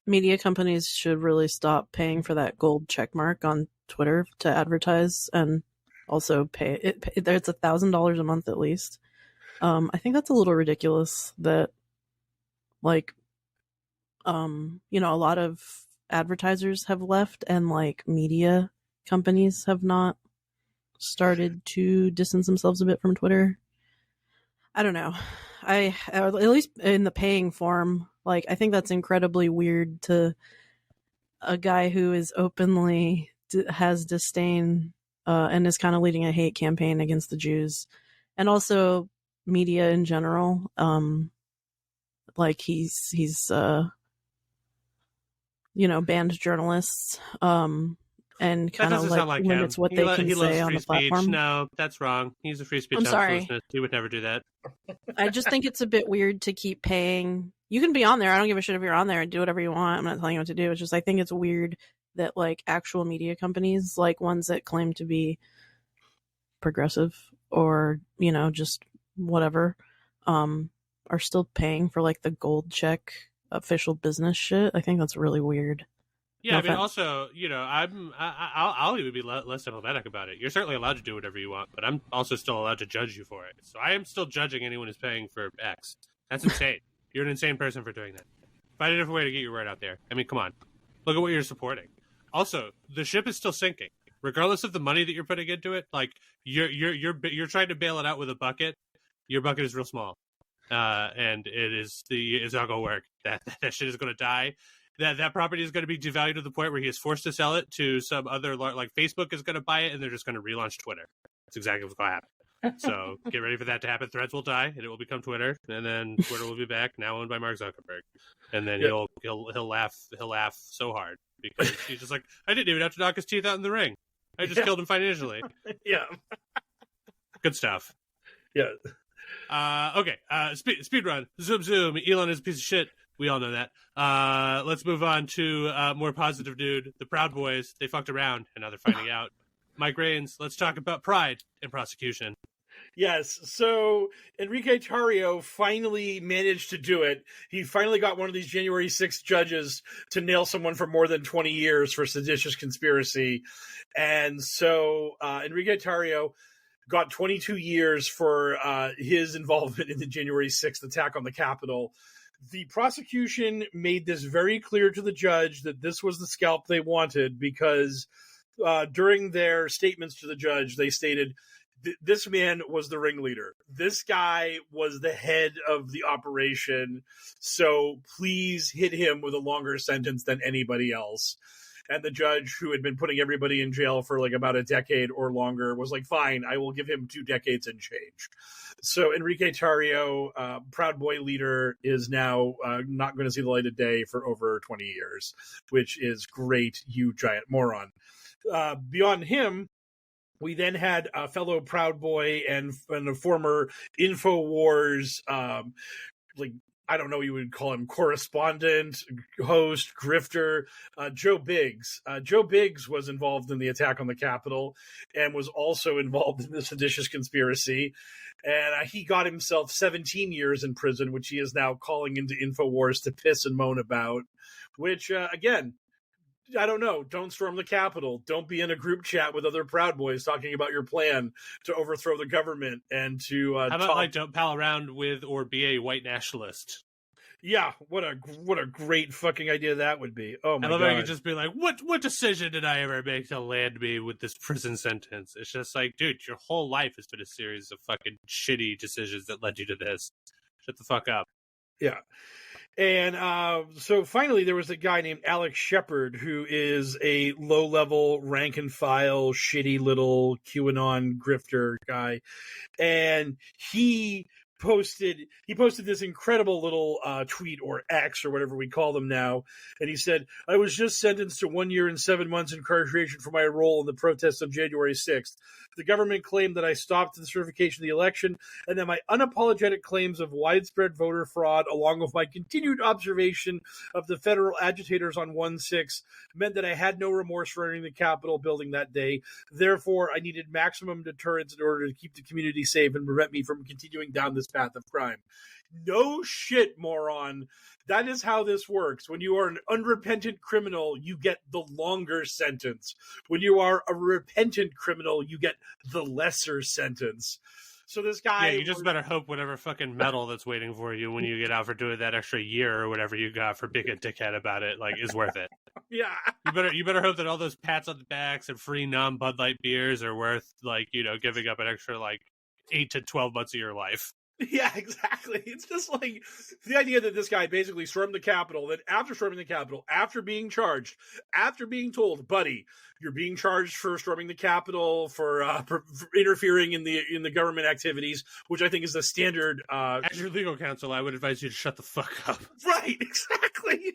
Media companies should really stop paying for that gold check mark on Twitter to advertise, and also pay it. It's $1,000 a month at least. I think that's a little ridiculous. That, like, a lot of advertisers have left, and like media companies have not started to distance themselves a bit from Twitter. I don't know. At least in the paying form, like, I think that's incredibly weird to a guy who is openly has disdain and is kind of leading a hate campaign against the Jews, and also media in general. Like he's banned journalists. And kind of like limits what they can say on the platform. No, that's wrong. He's a free speech. I'm sorry. He would never do that. I just think it's a bit weird to keep paying. You can be on there. I don't give a shit if you're on there and do whatever you want. I'm not telling you what to do. It's just, I think it's weird that like actual media companies, like ones that claim to be progressive or, just whatever, are still paying for like the gold check official business shit. I think that's really weird. Yeah, No I mean, offense. also, I'll even be less diplomatic about it. You're certainly allowed to do whatever you want, but I'm also still allowed to judge you for it. So I am still judging anyone who's paying for X. That's insane. You're an insane person for doing that. Find a different way to get your word out there. I mean, come on. Look at what you're supporting. Also, the ship is still sinking. Regardless of the money that you're putting into it, like you're trying to bail it out with a bucket. Your bucket is real small. and it's not going to work. That shit is going to die. That property is going to be devalued to the point where he is forced to sell it to some other, like Facebook is going to buy it, and they're just going to relaunch Twitter. That's exactly what's going to happen. So get ready for that to happen. Threads will die, and it will become Twitter, and then Twitter will be back, now owned by Mark Zuckerberg, and then he'll laugh so hard because he's just like, I didn't even have to knock his teeth out in the ring. I just killed him financially. Yeah, good stuff. Yeah. Okay. Speed run. Zoom. Elon is a piece of shit. We all know that. Let's move on to more positive dude. The Proud Boys. They fucked around, and now they're finding out. Mike Raines, let's talk about pride and prosecution. Yes. So Enrique Tarrio finally managed to do it. He finally got one of these January 6th judges to nail someone for more than 20 years for seditious conspiracy. And so Enrique Tarrio got 22 years for his involvement in the January 6th attack on the Capitol. The prosecution made this very clear to the judge that this was the scalp they wanted because during their statements to the judge, they stated this man was the ringleader. This guy was the head of the operation. So please hit him with a longer sentence than anybody else. And the judge, who had been putting everybody in jail for like about a decade or longer, was like, fine, I will give him 2 decades and change. So Enrique Tarrio, Proud Boy leader, is now not going to see the light of day for over 20 years, which is great, you giant moron. Beyond him, we then had a fellow Proud Boy and a former InfoWars, I don't know, you would call him correspondent, host, grifter, Joe Biggs. Joe Biggs was involved in the attack on the Capitol and was also involved in the seditious conspiracy. And he got himself 17 years in prison, which he is now calling into InfoWars to piss and moan about, which, again, I don't know. Don't storm the Capitol. Don't be in a group chat with other Proud Boys talking about your plan to overthrow the government and to. How about don't pal around with or be a white nationalist? Yeah, what a great fucking idea that would be. Oh my god! I love how you could just be like, what decision did I ever make to land me with this prison sentence? It's just like, dude, your whole life has been a series of fucking shitty decisions that led you to this. Shut the fuck up. Yeah. And so finally, there was a guy named Alex Shepard, who is a low-level, rank-and-file, shitty little QAnon grifter guy. And he posted this incredible little tweet, or X, or whatever we call them now. And he said, I was just sentenced to 1 year and 7 months incarceration for my role in the protests of January 6th. The government claimed that I stopped the certification of the election, and that my unapologetic claims of widespread voter fraud, along with my continued observation of the federal agitators on 1/6, meant that I had no remorse for entering the Capitol building that day. Therefore, I needed maximum deterrence in order to keep the community safe and prevent me from continuing down this path of crime. No shit, moron. That is how this works. When you are an unrepentant criminal, you get the longer sentence. When you are a repentant criminal, you get the lesser sentence. So this guy... Yeah, you just better hope whatever fucking medal that's waiting for you when you get out for doing that extra year or whatever you got for being a dickhead about it, like, is worth it. Yeah. You better hope that all those pats on the backs and free non-Bud Light beers are worth, like, you know, giving up an extra, like, 8 to 12 months of your life. Yeah, exactly. It's just like the idea that this guy basically stormed the Capitol, that after storming the Capitol, after being charged, after being told, buddy, you're being charged for storming the Capitol, for interfering in the government activities, which I think is the standard. As your legal counsel, I would advise you to shut the fuck up. Right, exactly.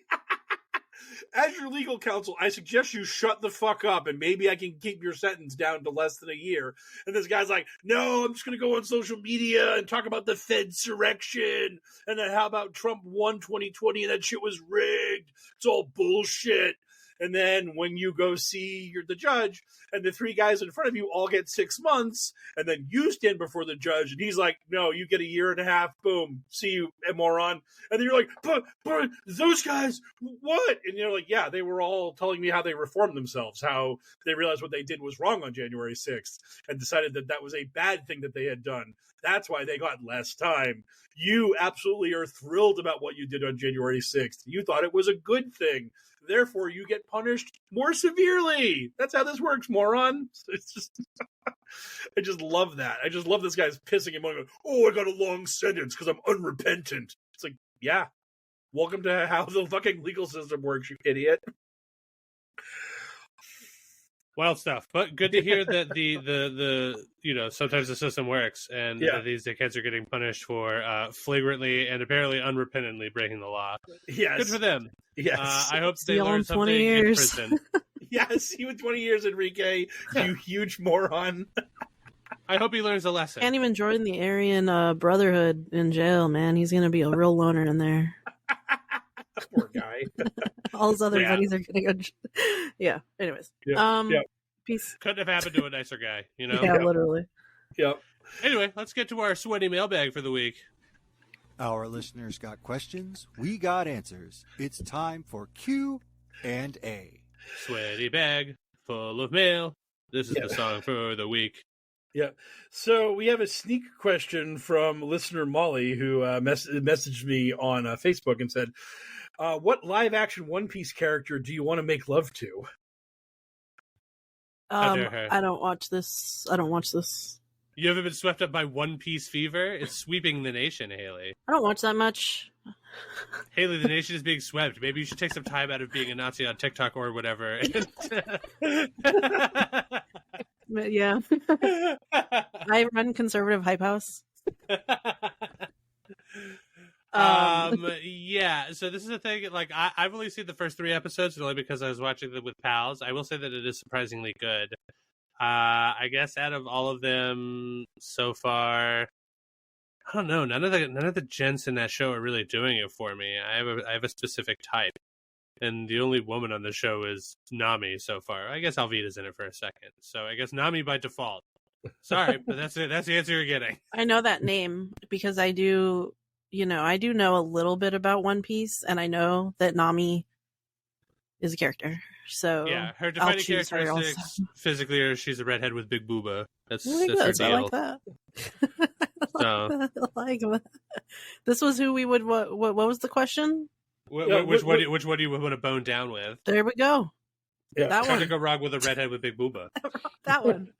As your legal counsel, I suggest you shut the fuck up and maybe I can keep your sentence down to less than a year. And this guy's like, no, I'm just going to go on social media and talk about the Fedsurrection. And then how about Trump won 2020 and that shit was rigged. It's all bullshit. And then when you go see the judge and the 3 guys in front of you all get 6 months, and then you stand before the judge and he's like, no, you get a year and a half. Boom. See you, moron. And then you're like, but those guys, what? And you're like, yeah, they were all telling me how they reformed themselves, how they realized what they did was wrong on January 6th and decided that that was a bad thing that they had done. That's why they got less time. You absolutely are thrilled about what you did on January 6th. You thought it was a good thing. Therefore, you get punished more severely. That's how this works, moron. It's just, I just love that. I just love this guy's pissing him on. Oh, I got a long sentence because I'm unrepentant. It's like, yeah, welcome to how the fucking legal system works, you idiot. Wild stuff, but good to hear that the sometimes the system works and that these dickheads are getting punished for flagrantly and apparently unrepentantly breaking the law. Yes, good for them. Yes, I hope they learn something in prison. Yes, see you in 20 years, Enrique. You huge moron. I hope he learns a lesson. Can't even join the Aryan Brotherhood in jail, man. He's gonna be a real loner in there. Poor guy. All his other buddies are gonna go. Yeah. Anyways. Peace. Couldn't have happened to a nicer guy, you know? Yeah, literally. Yep. Anyway, let's get to our sweaty mailbag for the week. Our listeners got questions. We got answers. It's time for Q&A. Sweaty bag full of mail. This is the song for the week. Yeah. So we have a sneak question from listener Molly who messaged me on Facebook and said, what live action One Piece character do you want to make love to? I don't watch this. You haven't been swept up by One Piece fever? It's sweeping the nation, Haley. I don't watch that much. Haley, the nation is being swept. Maybe you should take some time out of being a Nazi on TikTok or whatever. Yeah. I run conservative hype house. Yeah, so this is a thing, like, I've only seen the first 3 episodes, only because I was watching them with pals. I will say that it is surprisingly good. I guess out of all of them so far, I don't know, none of the gents in that show are really doing it for me. I have a specific type. And the only woman on the show is Nami so far. I guess Alvida's in it for a second. So I guess Nami by default. Sorry, but that's it. That's the answer you're getting. I know that name because I do know a little bit about One Piece, and I know that Nami is a character. So yeah, her defining characteristics physically, she's a redhead with big booba. That's her deal. I like that. I like that. This was who we would. What was the question? Which one do you want to bone down with? There we go. Yeah. That Trying one. to go wrong with a redhead with big booba. That one.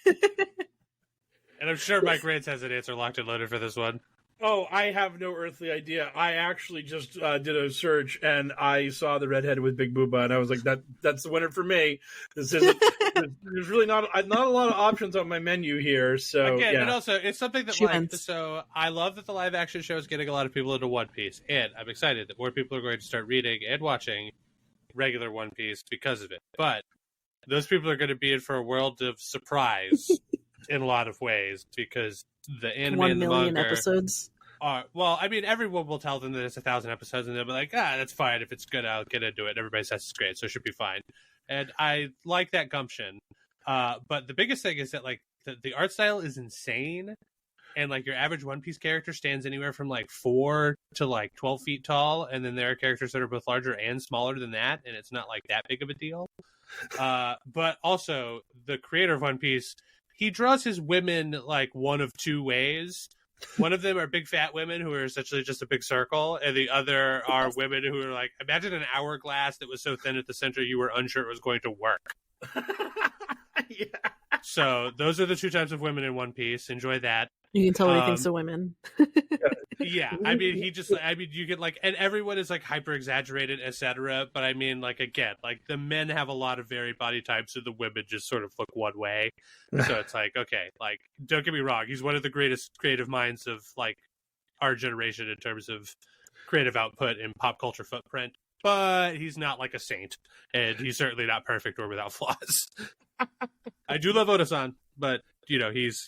And I'm sure Mike Rance has an answer locked and loaded for this one. Oh, I have no earthly idea. I actually just did a search and I saw the redhead with big booba, and I was like, that's the winner for me. This isn't. There's really not a lot of options on my menu here. So again, yeah. And also it's something that so I love that the live action show is getting a lot of people into One Piece, and I'm excited that more people are going to start reading and watching regular One Piece because of it. But those people are going to be in for a world of surprise in a lot of ways because the anime 1 and the million manga episodes. Well, I mean, everyone will tell them that it's 1,000 episodes, and they'll be like, that's fine. If it's good, I'll get into it. Everybody says it's great, so it should be fine. And I like that gumption. But the biggest thing is that, like, the art style is insane. And, like, your average One Piece character stands anywhere from, like, 4 to, like, 12 feet tall. And then there are characters that are both larger and smaller than that. And it's not, like, that big of a deal. But also, the creator of One Piece, he draws his women, like, one of 2 ways. One of them are big fat women who are essentially just a big circle, and the other are women who are like, imagine an hourglass that was so thin at the center you were unsure it was going to work. Yeah. So those are the 2 types of women in One Piece. Enjoy that. You can tell what he thinks of women. Yeah, I mean, you get like, and everyone is like hyper exaggerated, etc. But I mean, like, again, like the men have a lot of varied body types, and the women just sort of look one way. So it's like, okay, like, don't get me wrong, he's one of the greatest creative minds of like our generation in terms of creative output and pop culture footprint. But he's not like a saint, and he's certainly not perfect or without flaws. I do love Oda-san, but you know, he's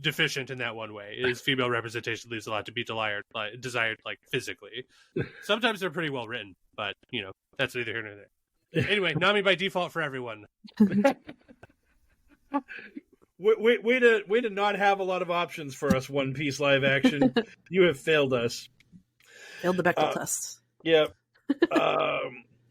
deficient in that one way. His female representation leaves a lot to be desired, like physically. Sometimes they're pretty well written, but you know, that's neither here nor there. Anyway, Nami by default for everyone. Way to not have a lot of options for us, One Piece live action. You have failed us. Failed the Bechdel test. Yeah.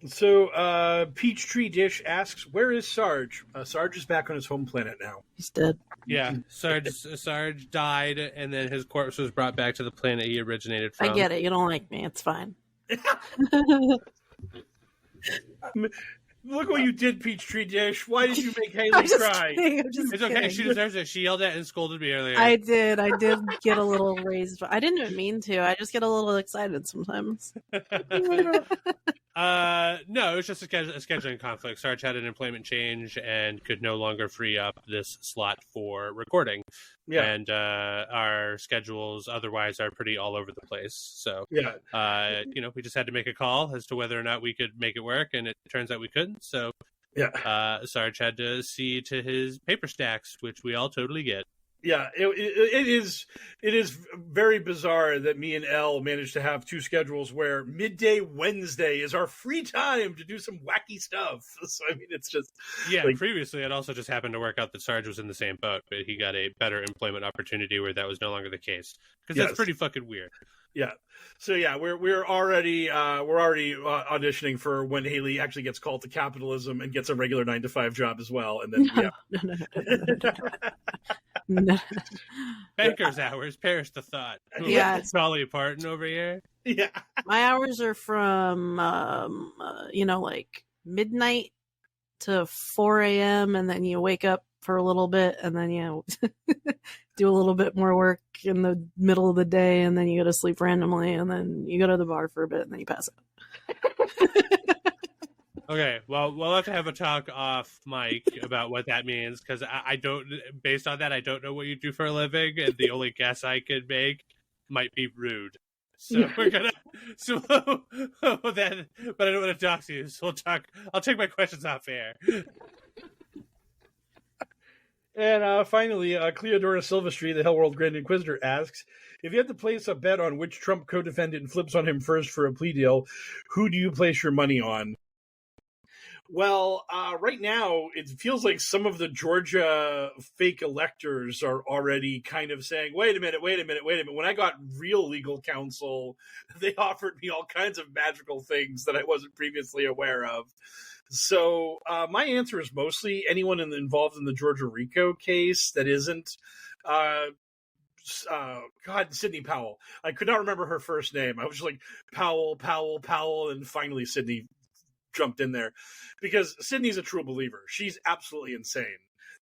So Peachtree Dish asks, where is Sarge? Sarge is back on his home planet now. He's dead. Yeah, Sarge died, and then his corpse was brought back to the planet he originated from. I get it. You don't like me. It's fine. Look what you did, Peachtree Dish. Why did you make Haley I'm just cry? kidding. I'm just It's okay. kidding. She deserves it. She yelled at and scolded me earlier. I did get a little raised. I didn't even mean to. I just get a little excited sometimes. No, it was just a scheduling conflict. Sarge had an employment change and could no longer free up this slot for recording. Yeah. And our schedules otherwise are pretty all over the place. So, Yeah. We just had to make a call as to whether or not we could make it work, and it turns out we couldn't. So, Sarge had to see to his paper stacks, which we all totally get. Yeah, it is very bizarre that me and Elle managed to have two schedules where midday Wednesday is our free time to do some wacky stuff. So I mean, it's just Previously, it also just happened to work out that Sarge was in the same boat, but he got a better employment opportunity where that was no longer the case, because that's pretty fucking weird. Yeah. So yeah, we're already auditioning for when Haley actually gets called to capitalism and gets a regular 9-to-5 job as well, and then No. Banker's hours, perish the thought. Yeah, Dolly Parton over here. Yeah, my hours are from like midnight to 4 a.m. and then you wake up for a little bit and then you do a little bit more work in the middle of the day and then you go to sleep randomly and then you go to the bar for a bit and then you pass out. Okay, well, we'll have to have a talk off mic about what that means, because I don't, based on that, I don't know what you do for a living, and the only guess I could make might be rude. So we're gonna, but I don't want to dox you, so I'll take my questions off air. And finally, Cleodora Silvestri, the HellwQrld Grand Inquisitor, asks, if you had to place a bet on which Trump co-defendant flips on him first for a plea deal, who do you place your money on? Well, right now, it feels like some of the Georgia fake electors are already kind of saying, wait a minute. When I got real legal counsel, they offered me all kinds of magical things that I wasn't previously aware of. So my answer is mostly anyone involved in the Georgia RICO case that isn't Sidney Powell. I could not remember her first name. I was just like, Powell, and finally Sidney jumped in there, because Sydney's a true believer. She's absolutely insane,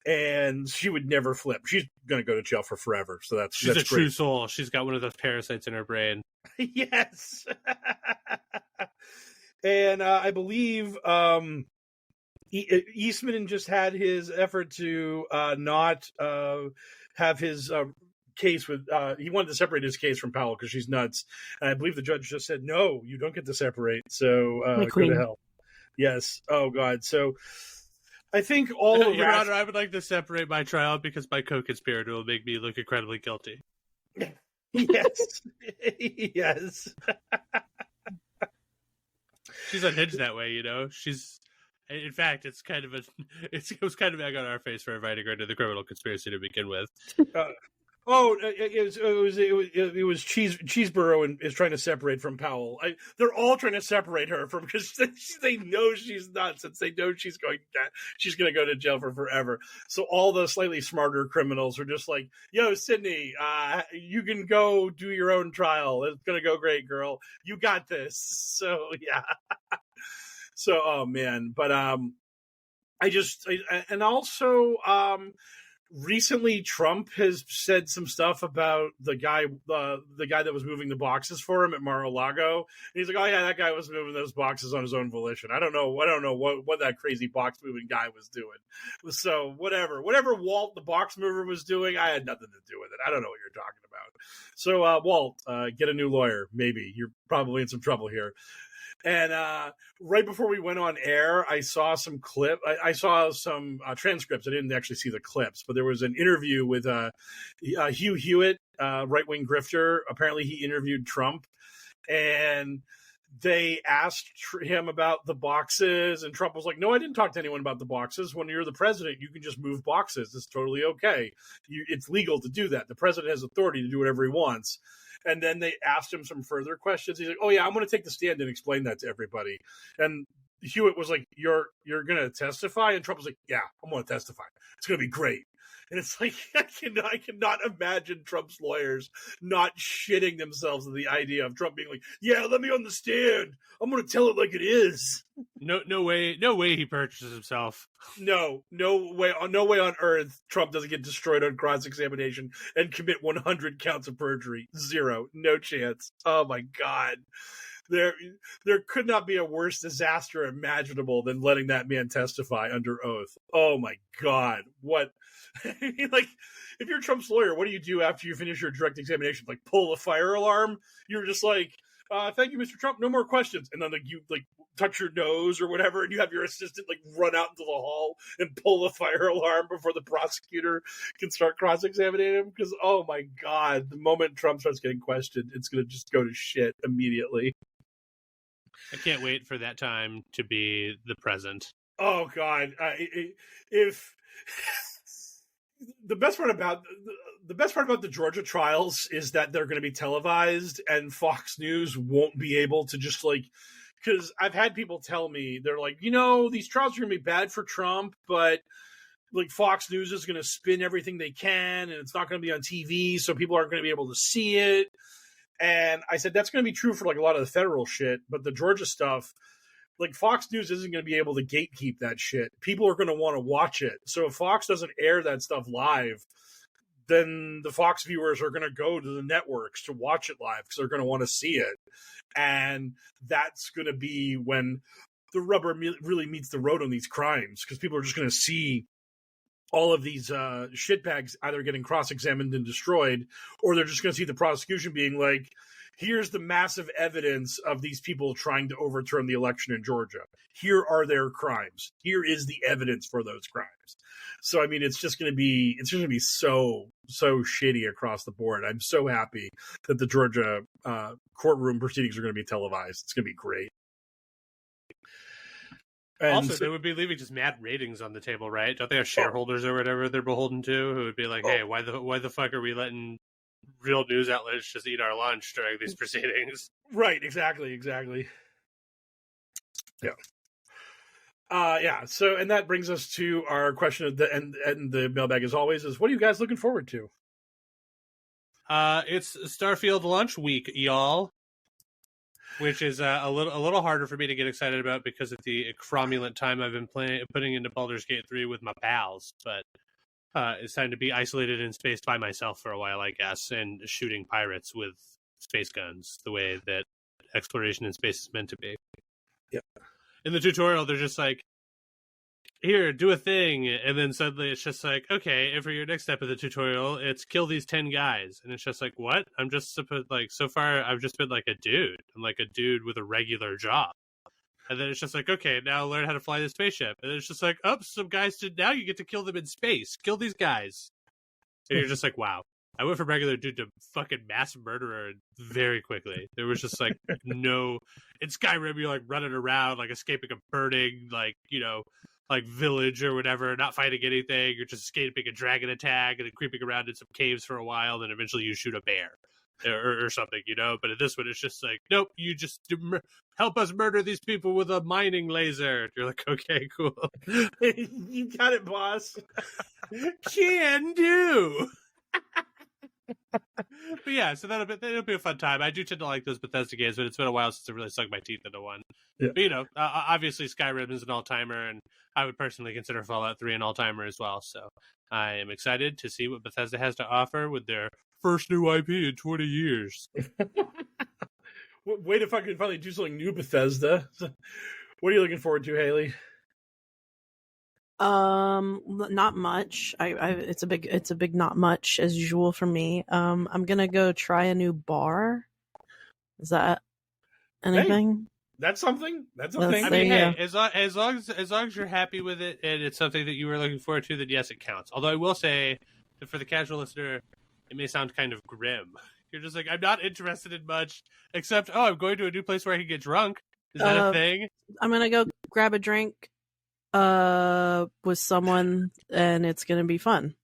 and she would never flip. She's going to go to jail for forever. So she's a true soul. She's got one of those parasites in her brain. Yes. And I believe Eastman just had his effort to not have his case with he wanted to separate his case from Powell because she's nuts, and I believe the judge just said, no, you don't get to separate, so go to hell. Yes. Oh God. So I think all Your Honor, I would like to separate my trial because my co-conspirator will make me look incredibly guilty. Yes. Yes. She's unhinged that way, She's, in fact, it was kind of egg on our face for inviting her to the criminal conspiracy to begin with. It was Cheeseborough and is trying to separate from Powell. They're all trying to separate her from, because they know she's nuts, and they know she's going to go to jail for forever. So all the slightly smarter criminals are just like, yo, Sydney, you can go do your own trial. It's going to go great, girl. You got this. So yeah. So, oh man, but recently, Trump has said some stuff about the guy that was moving the boxes for him at Mar-a-Lago. And he's like, "Oh yeah, that guy was moving those boxes on his own volition. I don't know what that crazy box moving guy was doing. So whatever Walt the box mover was doing, I had nothing to do with it. I don't know what you're talking about. So Walt, get a new lawyer. Maybe you're probably in some trouble here." And right before we went on air, I saw some transcripts. I didn't actually see the clips, but there was an interview with Hugh Hewitt, right-wing grifter. Apparently he interviewed Trump, and they asked him about the boxes, and Trump was like, no, I didn't talk to anyone about the boxes. When you're the president, you can just move boxes. It's totally okay. It's legal to do that. The president has authority to do whatever he wants. And then they asked him some further questions. He's like, oh yeah, I'm going to take the stand and explain that to everybody. And Hewitt was like, you're going to testify? And Trump was like, yeah, I'm going to testify. It's going to be great. And it's like, I cannot imagine Trump's lawyers not shitting themselves at the idea of Trump being like, yeah, let me on the stand. I'm going to tell it like it is. No way he purchases himself. No way on earth Trump doesn't get destroyed on cross-examination and commit 100 counts of perjury. Zero. No chance. Oh my God. There could not be a worse disaster imaginable than letting that man testify under oath. Oh my God. What? I mean, like, if you're Trump's lawyer, what do you do after you finish your direct examination? Like, pull a fire alarm? You're just like, thank you, Mr. Trump. No more questions. And then like you like touch your nose or whatever, and you have your assistant like run out into the hall and pull the fire alarm before the prosecutor can start cross-examining him. Because, oh my God, the moment Trump starts getting questioned, it's going to just go to shit immediately. I can't wait for that time to be the present. Oh God, if the best part about the Georgia trials is that they're going to be televised, and Fox News won't be able to just like, because I've had people tell me, they're like, these trials are going to be bad for Trump, but like Fox News is going to spin everything they can, and it's not going to be on TV, so people aren't going to be able to see it. And I said, that's going to be true for like a lot of the federal shit, but the Georgia stuff, like Fox News isn't going to be able to gatekeep that shit. People are going to want to watch it. So if Fox doesn't air that stuff live, then the Fox viewers are going to go to the networks to watch it live because they're going to want to see it. And that's going to be when the rubber really meets the road on these crimes, because people are just going to see all of these shitbags either getting cross-examined and destroyed, or they're just going to see the prosecution being like, here's the massive evidence of these people trying to overturn the election in Georgia. Here are their crimes. Here is the evidence for those crimes. So, I mean, it's just going to be so shitty across the board. I'm so happy that the Georgia courtroom proceedings are going to be televised. It's going to be great. And also, they would be leaving just mad ratings on the table, right? Don't they have shareholders or whatever they're beholden to who would be like, hey, why the fuck are we letting real news outlets just eat our lunch during these proceedings? Right, exactly. Yeah. Yeah, so, and that brings us to our question of the and the mailbag, as always, is what are you guys looking forward to? It's Starfield launch week, y'all. Which is a little harder for me to get excited about because of the cromulent time I've been putting into Baldur's Gate 3 with my pals. But it's time to be isolated in space by myself for a while, I guess, and shooting pirates with space guns the way that exploration in space is meant to be. Yeah. In the tutorial, they're just like, here, do a thing, and then suddenly it's just like, okay, and for your next step of the tutorial, it's kill these 10 guys, and it's just like, what? I'm just supposed, like, so far, I've just been like a dude. I'm like a dude with a regular job. And then it's just like, okay, now learn how to fly the spaceship. And it's just like, oh, some guys now you get to kill them in space. Kill these guys. And you're just like, wow. I went from regular dude to fucking mass murderer very quickly. There was just like no, in Skyrim, you're like running around, like escaping a burning, like, like village or whatever, not fighting anything. You're just escaping a dragon attack and then creeping around in some caves for a while. Then eventually you shoot a bear or something, But in this one, it's just like, nope, you just help us murder these people with a mining laser. You're like, okay, cool. You got it, boss. Can do. But yeah, so that'll be a fun time. I do tend to like those Bethesda games, but it's been a while since I really sunk my teeth into one. Yeah. But obviously Skyrim is an all-timer, and I would personally consider Fallout 3 an all-timer as well. So I am excited to see what Bethesda has to offer with their first new IP in 20 years. Way to fucking finally do something new, Bethesda. What are you looking forward to, Haley? Not much. It's a big not much as usual for me. I'm gonna go try a new bar. Is that anything? Hey, that's something. That's a That's thing. I mean, Yeah. hey, as long as you're happy with it and it's something that you were looking forward to, then yes, it counts. Although I will say that for the casual listener, it may sound kind of grim. You're just like, I'm not interested in much, except I'm going to a new place where I can get drunk. Is that a thing? I'm gonna go grab a drink with someone, and it's gonna be fun.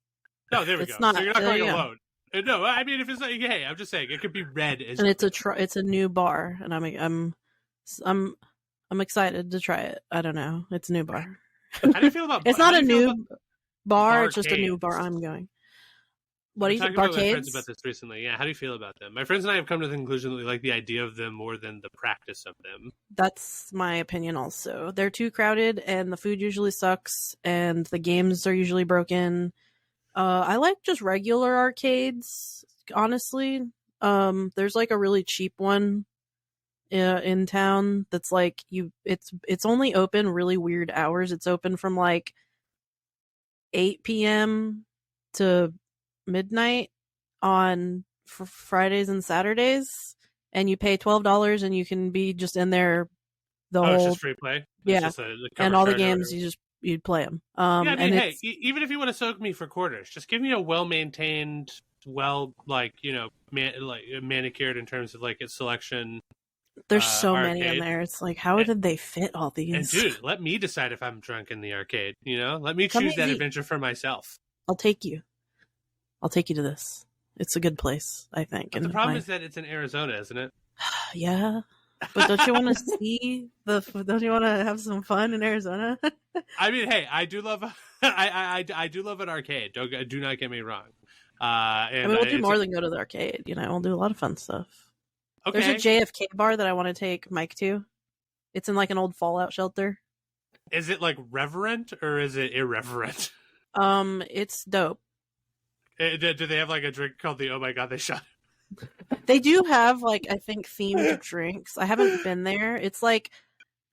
No, there we It's go. not- So you're not going yeah. alone. No, I mean, if it's like, hey, I'm just saying it could be read as, And it's a new bar, and I'm excited to try it. I don't know. It's a new bar. How do you feel about? It's how not do a you feel new about bar. It's just a new barcades? bar I'm going. What do you think? Talking with my friends Arcades? about this recently. Yeah, how do you feel about them? My friends and I have come to the conclusion that we like the idea of them more than the practice of them. That's my opinion also. They're too crowded and the food usually sucks and the games are usually broken. I like just regular arcades, honestly. There's like a really cheap one in town that's like it's only open really weird hours. It's open from like 8 p.m. to midnight on Fridays and Saturdays, and you pay $12 and you can be just in there the It's whole just free play. It's yeah, just a and all the cover charge or games whatever. you'd play them. Yeah, I mean, and hey, it's, even if you want to soak me for quarters, just give me a well-maintained, manicured in terms of like its selection. there's so many in arcade. there. It's like, how did they fit all these? And dude, let me decide if I'm drunk in the arcade. Let me Come choose that easy. adventure for myself. I'll take you to this. It's a good place, I think. But the problem is that it's in Arizona, isn't it? Yeah, but don't you want to see don't you want to have some fun in Arizona? I mean, hey, I do love I do love an arcade. Do not get me wrong. I And mean, we'll do more than go to the arcade. We'll do a lot of fun stuff. okay. There's a JFK bar that I want to take Mike to. It's in like an old fallout shelter. Is it like reverent or is it irreverent? It's dope. Do they have like a drink called the Oh My God They Shot? They do have like, I think, themed drinks. I haven't been there. It's like,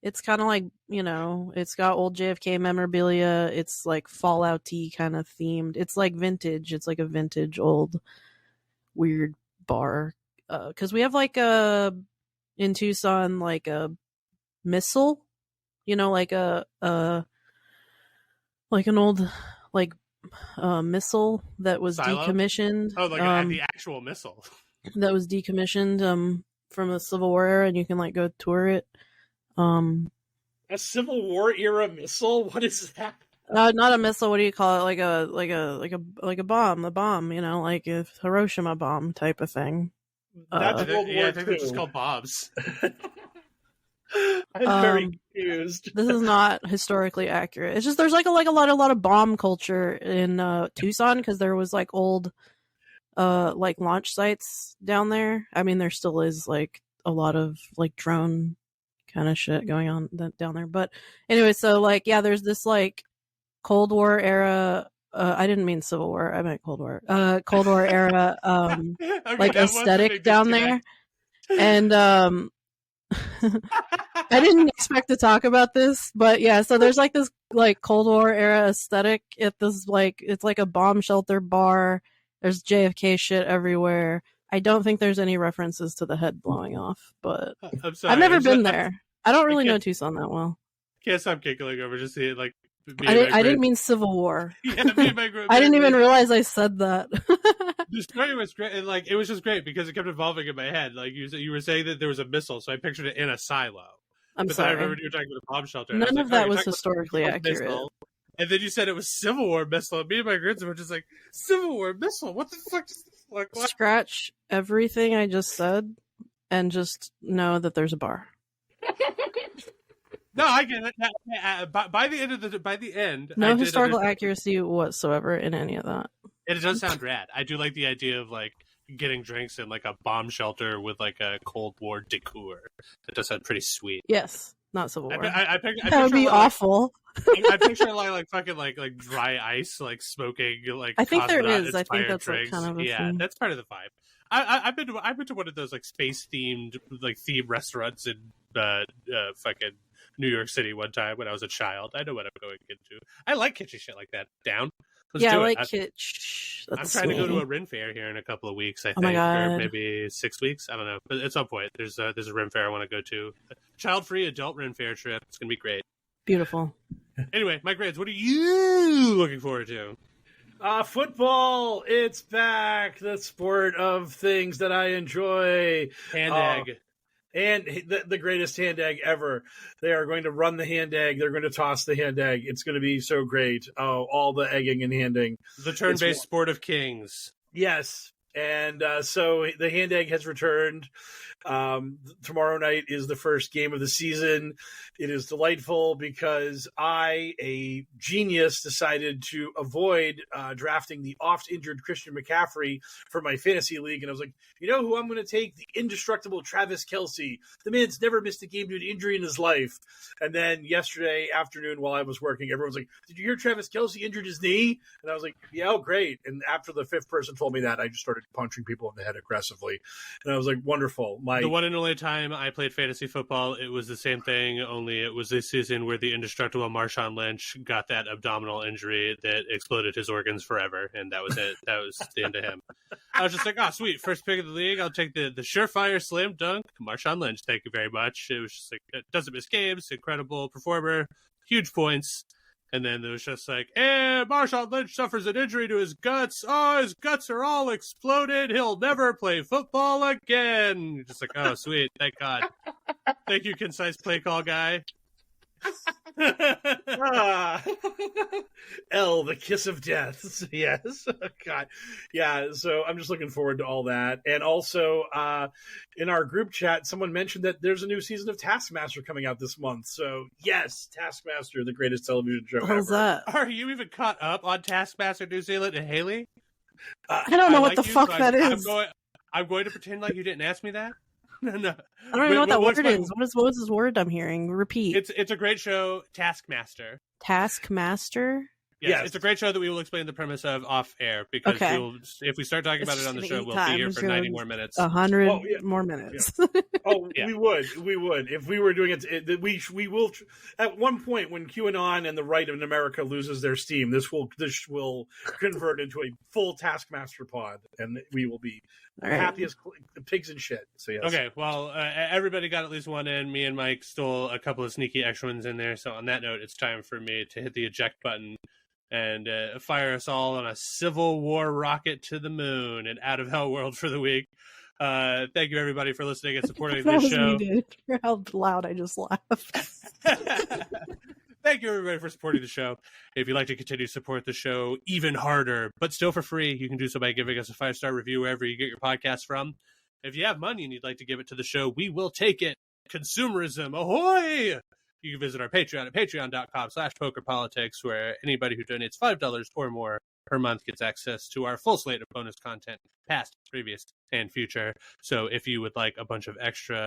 it's kind of like, it's got old JFK memorabilia. It's like Fallout-y kind of themed. It's like vintage. It's like a vintage old weird bar. Because we have like in Tucson, like a missile, like like an old like missile that was Silo? decommissioned. Oh, like the actual missile. That was decommissioned from the Civil War era, and you can like go tour it. A Civil War era missile? What is that? Not a missile. What do you call it? Like a bomb. The bomb. Like a Hiroshima bomb type of thing. That's World War I think they're just II. called Bobs. I'm very confused. This is not historically accurate. It's just there's like a lot of bomb culture in Tucson because there was like old like launch sites down there. I mean, there still is like a lot of like drone kind of shit going on down there. But anyway, so like there's this like Cold War era. I didn't mean Civil War. I meant Cold War. Cold War era. Okay, Like that was a aesthetic big down disconnect. there, and I didn't expect to talk about this, but yeah, so there's like this like Cold War era aesthetic at this like it's like a bomb shelter bar. There's JFK shit everywhere. I don't think there's any references to the head blowing off, but I'm sorry. I've never I'm been just- there. I don't really can't- know Tucson that well. Can't stop giggling over just seeing like. I didn't mean Civil War. Yeah, me and my group. I didn't even realize I said that. The story was great, and like it was just great because it kept evolving in my head. Like you were saying that there was a missile, so I pictured it in a silo. I'm But then I sorry. remember you were talking about a bomb shelter. and I None was of like, that you're was talking about historically a accurate. missile. And then you said it was Civil War missile. And me and my grins were just like, Civil War missile? What the fuck is this? Like, what? Scratch everything I just said and just know that there's a bar. No, I get it. By the end, No I did historical understand. accuracy whatsoever in any of that. And it does sound rad. I do like the idea of like getting drinks in like a bomb shelter with like a Cold War decor. That does sound pretty sweet. Yes, not Civil War. I that would picture be like, awful. I picture like fucking like dry ice, like smoking, like I think there cosmonaut is. I think inspired that's like drinks. kind of a yeah, thing. that's part of the vibe. I've been to one of those like space themed like theme restaurants in fucking New York City one time when I was a child. I know what I'm going into. I like kitschy shit like that. Down. Let's Yeah, I do like it. kitsch. I'm That's trying to go to me. a Ren Fair here in a couple of weeks. I Oh my think, or God. maybe 6 weeks. I don't know, but at some point there's a Ren Fair I want to go to. Child-free adult Ren Fair trip. It's gonna be great. Beautiful. Anyway, my grades. What are you looking forward to? Football, it's back. The sport of things that I enjoy. Hand Oh. egg. And the greatest hand egg ever. They are going to run the hand egg. They're going to toss the hand egg. It's going to be so great. Oh, all the egging and handing. The turn-based sport of kings. Yes. And so the hand egg has returned. Tomorrow night is the first game of the season. It is delightful because I, a genius, decided to avoid drafting the oft-injured Christian McCaffrey for my fantasy league. And I was like, you know who I'm going to take? The indestructible Travis Kelce. The man's never missed a game due to injury in his life. And then yesterday afternoon while I was working, everyone's like, did you hear Travis Kelce injured his knee? And I was like, yeah, oh, great. And after the fifth person told me that, I just started punching people in the head aggressively. And I was like, wonderful. The one and only time I played fantasy football, it was the same thing, only it was this season where the indestructible Marshawn Lynch got that abdominal injury that exploded his organs forever, and that was it. That was the end of him. I was just like, oh, sweet, first pick of the league, I'll take the surefire slam dunk, Marshawn Lynch, thank you very much. It was just like, it doesn't miss games, incredible performer, huge points. And then it was just like, Marshawn Lynch suffers an injury to his guts. Oh, his guts are all exploded. He'll never play football again. You're just like, oh, sweet. Thank God. Thank you, concise play call guy. L, the kiss of death. Yes. God. Yeah, so I'm just looking forward to all that. And also, in our group chat, someone mentioned that there's a new season of Taskmaster coming out this month. So, yes, Taskmaster, the greatest television show How's ever. that? Are you even caught up on Taskmaster New Zealand and Haley? I don't know what the fuck that is. I'm going to pretend like you didn't ask me that. No. I don't even know what that word is. What is this word I'm hearing? Repeat. It's a great show, Taskmaster. Taskmaster? Yes, it's a great show that we will explain the premise of off air because if we start talking about it on the show, we'll be here for 90 more minutes. 100 more minutes. Yeah. We would. If we were doing it, we will. At one point, when QAnon and the right in America loses their steam, this will convert into a full Taskmaster pod, and we will be happy as pigs in shit. So yes. Okay, well, everybody got at least one in. Me and Mike stole a couple of sneaky extra ones in there. So on that note, it's time for me to hit the eject button and fire us all on a Civil War rocket to the moon and out of HellwQrld for the week. Thank you, everybody, for listening and supporting this show. For how loud I just laughed. Thank you, everybody, for supporting the show. If you'd like to continue to support the show even harder, but still for free, you can do so by giving us a 5-star review wherever you get your podcast from. If you have money and you'd like to give it to the show, we will take it. Consumerism, ahoy! You can visit our Patreon at patreon.com/pokerpolitics, where anybody who donates $5 or more per month gets access to our full slate of bonus content, past, previous, and future. So if you would like a bunch of extra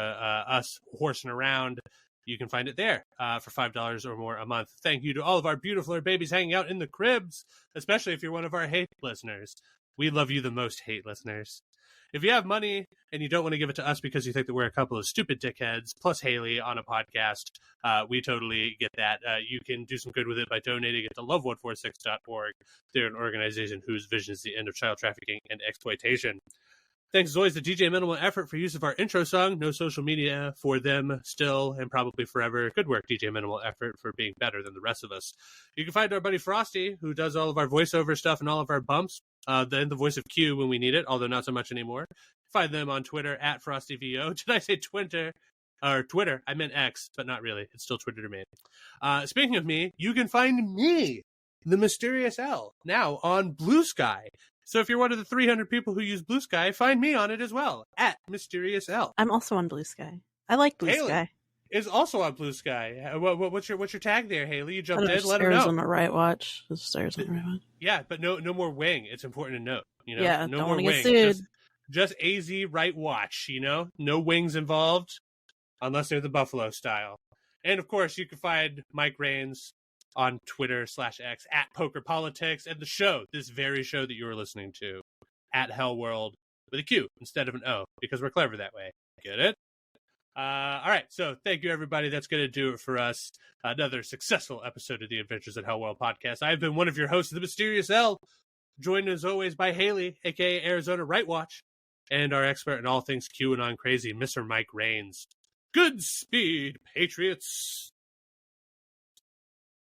us horsing around, you can find it there for $5 or more a month. Thank you to all of our beautiful babies hanging out in the cribs, especially if you're one of our hate listeners. We love you the most, hate listeners. If you have money and you don't want to give it to us because you think that we're a couple of stupid dickheads, plus Haley on a podcast, we totally get that. You can do some good with it by donating it to love146.org. They're an organization whose vision is the end of child trafficking and exploitation. Thanks as always to DJ Minimal Effort for use of our intro song. No social media for them still and probably forever. Good work, DJ Minimal Effort, for being better than the rest of us. You can find our buddy Frosty, who does all of our voiceover stuff and all of our bumps. Then the voice of Q when we need it, although not so much anymore. Find them on Twitter at FrostyVO. Did I say Twitter? Or Twitter. I meant X, but not really. It's still Twitter to me. Speaking of me, you can find me, the Mysterious L, now on Blue Sky. So if you're one of the 300 people who use Blue Sky, find me on it as well, at Mysterious L. I'm also on Blue Sky. I like Blue Sky. Is also on Blue Sky. What's your tag there, Haley? You jumped in. Let her know. Arizona Right Watch. Arizona Right Watch. Yeah, but no more wing. It's important to note. You know, yeah, no don't more want to wing. get sued. Just AZ Right Watch. You know, no wings involved, unless they're the Buffalo style. And of course, you can find Mike Rains on Twitter/X at PokerPolitics, and the show, this very show that you are listening to, at HellwQrld with a Q instead of an O, because we're clever that way. Get it? All right, so thank you, everybody. That's going to do it for us. Another successful episode of the Adventures at HellwQrld podcast. I've been one of your hosts, the Mysterious L, joined as always by Haley, a.k.a. Arizona Right Watch, and our expert in all things QAnon crazy, Mr. Mike Rains. Good speed, Patriots!